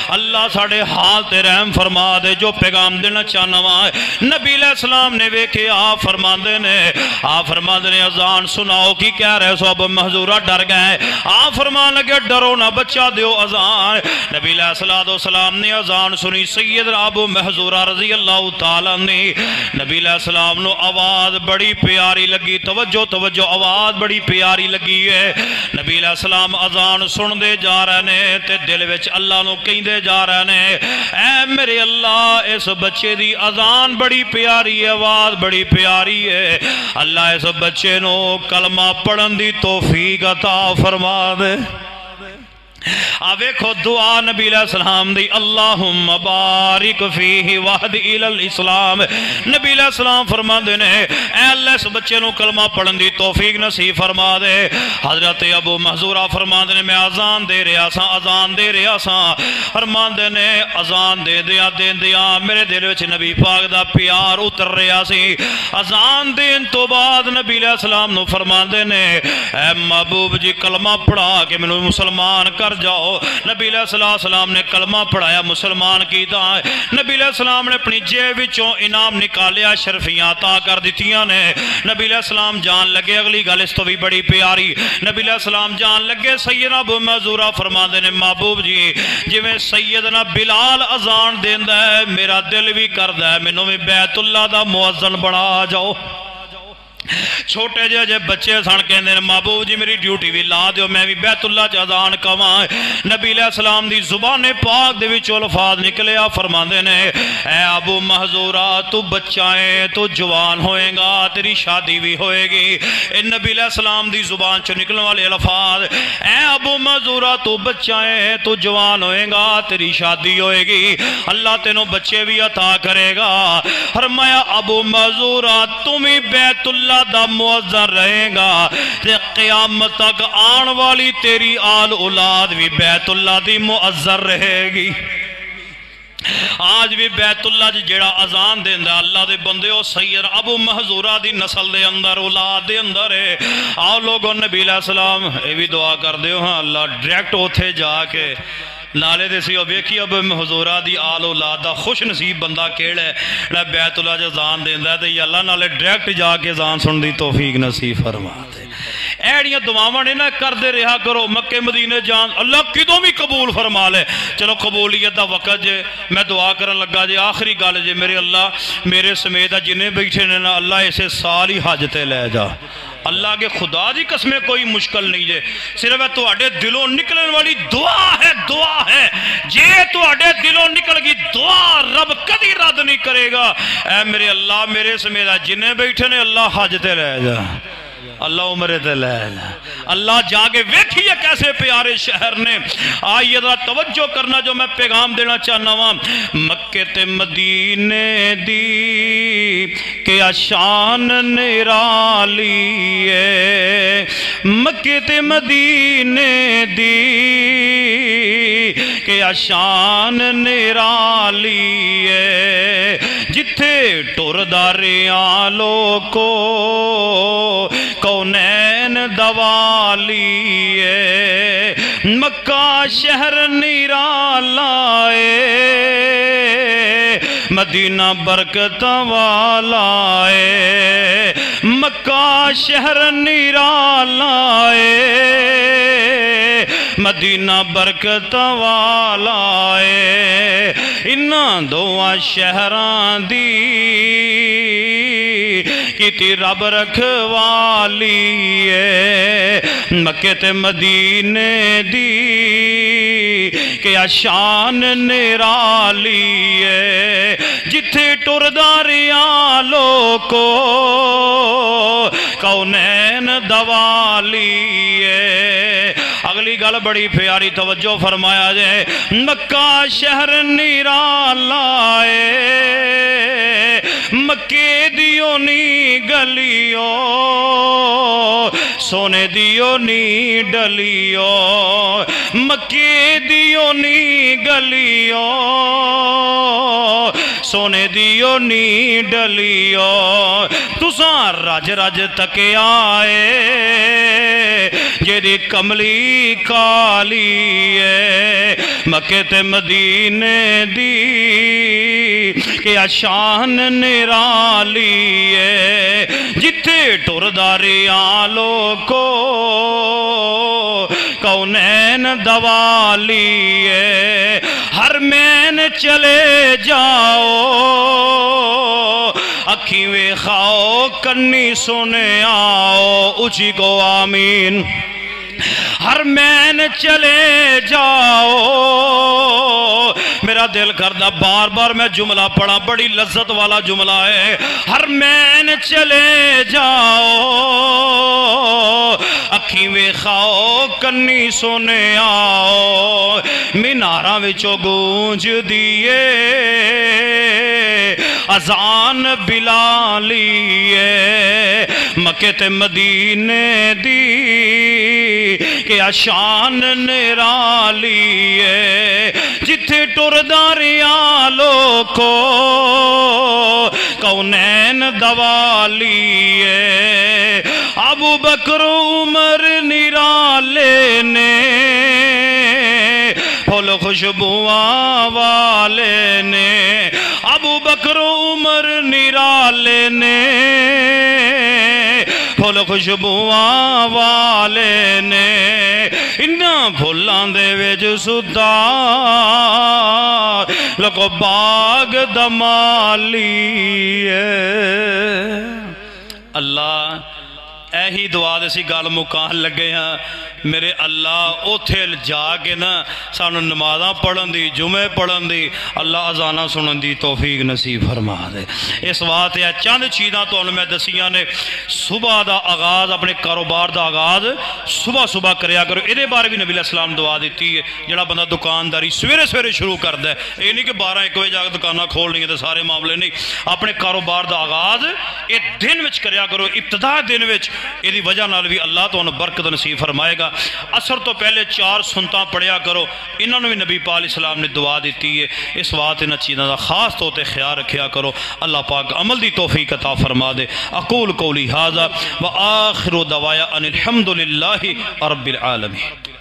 [SPEAKER 1] اللہ ساڑھے حال تے رحم فرما دے جو پیغام دینا چاہنا ہے نبی علیہ السلام نے ویکھے آپ فرما دے نے اذان سناؤ کی کہہ رہے سو اب محذورہ ڈر گئے آپ فرمان لگے ڈرو نہ بچہ دیو اذان نبی علیہ السلام نے اذان سنی سیدنا ابو محذورہ رضی اللہ تعالیٰ نبی علیہ السلام نو آواز بڑی پیاری لگی توجہ آواز بڑی پیاری لگی ہے نبی علیہ السلام اذان سن دے جا رہے نے تے دل وچ اللہ نو کہیں دے جا رہے نے اے میرے اللہ اس بچے دی اذان بڑی پیاری ہے آواز بڑی پیاری ہے اللہ اس بچے نو کلمہ پڑھن دی توفیق عطا فرما دے آویکھو دعا نبی علیہ السلام دی اللہم بارک فیہ وحد الاسلام نبی علیہ السلام فرما دینے اے اللہ اس بچے نو کلمہ پڑھن دی توفیق نصیب فرما دے حضرت ابو محذورہ فرما دینے میں اذان دے رہا سا فرما دینے اذان دے دیا میرے دل وچ نبی پاک دا پیار اتر رہا سی اذان دین تو بعد نبی علیہ السلام نو فرما دینے اے محبوب جی کلمہ پڑھا کہ میں مسلمان کر جاؤ نبی علیہ السلام نے کلمہ پڑھایا مسلمان کیتا ہے نبی علیہ السلام نے اپنی جیب وچوں انعام نکالیا شرفیاں عطا کر دیتیاں نے نبی علیہ السلام جان لگے اگلی گل اس تو بھی بڑی پیاری نبی علیہ السلام جان لگے سیدنا ابو محذورہ فرما دینے محبوب جی جویں سیدنا بلال اذان دیندا ہے میرا دل بھی کردا ہے مینوں بھی بیت اللہ دا مؤذن بنا جاؤ چھوٹے جے بچے سن کہندے نے محبوب جی میری ڈیوٹی بھی لا دیو میں بھی بیت اللہ چ اذان کواں نبی علیہ السلام دی زبان پاک دے وچوں الفاظ نکلے آ فرماندے نے اے ابو محذورہ تو بچہ ہے تو جوان ہوئے گا تیری شادی بھی ہوئے گی اے نبی علیہ السلام دی زبان چوں نکلنے والے الفاظ اے ابو محذورہ تو بچہ ہے تو جوان ہوئے گا تیری شادی ہوئے گی اللہ تینوں بچے بھی عطا کرے گا فرمایا ابو محذورہ تم ہی بیت اللہ دا مؤذن رہے گا تے قیامت تک آن والی تیری آل اولاد بھی بیت اللہ دی مؤذن رہے گی آج بھی بیت اللہ جیڑا اذان دیندا اللہ دے بندے او سید ابو محذورہ دی نسل دے اندر اولاد دے اندر ہے آؤ لوگوں نبی علیہ السلام اے بھی دعا کر دیو ہاں اللہ ڈائریکٹ اوتھے جا کے نالے دے سی ویکھی اب محذورہ دی آل اولاد دا خوش نصیب بندہ کیڑا ہے بیت اللہ جو اذان دیندا ہے تے اللہ نالے ڈائریکٹ جا کے اذان سن دی توفیق نصیب فرما دے ایڑیاں دعاواں نے نہ کر دے رہا کرو مکے مدینے جان اللہ کدوں بھی قبول فرما لے چلو قبولیت دا وقت جے میں دعا کرن لگا جے آخری گل جے میرے اللہ میرے سمیت جنہیں بیٹھے نے نا اللہ اسے حج حاجتے لے جا اللہ کے خدا دی قسمیں کوئی مشکل نہیں جے صرف ہے تو اڈے دلوں نکلن والی دعا ہے جے تو اڈے دلوں نکل گی دعا رب کدی رد نہیں کرے گا اے میرے اللہ میرے سمیت جنہیں بیٹھے نے اللہ حاجتے لے جا اللہ عمرے تے لے جا اللہ جاگے ویکھیے کیسے پیارے شہر نے آئیے ذرا توجہ کرنا جو میں پیغام دینا چاہنا ہوں مکے تے مدینے دی کیا شان نرالی ہے مکے تے مدینے دی کیا شان نرالی ہے جتھے ٹر داریاں لوکو کونین دوالی ہے مکہ شہر نرالا ہے مدینہ برکت والا ہے مکہ شہر نرالا ہے مدینہ برکت والا ہے انہاں دعا شہران دی کیتی رب رکھوالی ہے مکے تے مدینے دی کیا شان نرالی ہے جتھے ٹرداریاں لوکو کونین دوالی ہے اگلی گل بڑی پیاری توجہ فرمایا جائے مکہ شہر نرالا ہے مکے دیو نی گلیو سونے دیو نی ڈلیو مکے دیو نی گلیو سونے دیو نی ڈلیو تساں رج رج تکے آئے جیدی کملی کالی ہے مکے تے مدینے دی کیا شان نرالی ہے جتھے ٹر داریاں لوکو کونین دوالی ہے ہر مین چلے جاؤ اکھی ویخاؤ کنی سنے آؤ اچھی کو آمین ہر مین چلے جاؤ میرا دل کردہ بار بار میں جملہ پڑھا بڑی لذت والا جملہ ہے ہر مین چلے جاؤ اکھی ویخاؤ کنی سنے آؤ میناراں وچوں گونج دیئے اذان بلالی ہے مکے تے مدینے دی کیا شان نرالی ہے جتھے ٹر داریاں لوکو کونین دوالی ہے ابو بکر عمر نرالے نے پھول خوشبواں والے نے ابو بکر عمر نرالے نے پھول خوشبواں والے نے انہاں پھولاں دے وچ سدا لکو باغ دمالی ہے اللہ ایہی دعا دے سی گال مکان لگے ہیں میرے اللہ اوتھے جا کے نا سانو نمازاں پڑھن دی جمعے پڑھن دی اللہ اذانہ سنن دی توفیق نصیب فرما دے اس بات ہے چند چیزاں تو انہوں میں دسیاں نے صبح دا آغاز اپنے کاروبار دا آغاز صبح کریا کرو ادھے بارے بھی نبی علیہ السلام دعا دیتی ہے جڑا بندہ دکانداری سویرے شروع کر دے یہ نہیں کہ 12-1 بجے جا کے دکانہ کھول نہیں ہے سارے معاملے نہیں اپنے کاروبار دا آغاز ایک دن وچ کریا کرو ابتدا دن وچ یہ وجہ نال بھی اللہ تو انہوں برکت نصیب فرمائے گا عصر تو پہلے 4 سنتاں پڑھیا کرو انہوں نے بھی نبی پاک علیہ السلام نے دعا دیتی ہے اس بات انہاں چیزوں کا خاص طور تے خیال رکھیا کرو اللہ پاک عمل دی توفیق عطا فرما دے اقول قولی ھذا وآخر دعوایا ان الحمدللہ رب العالمین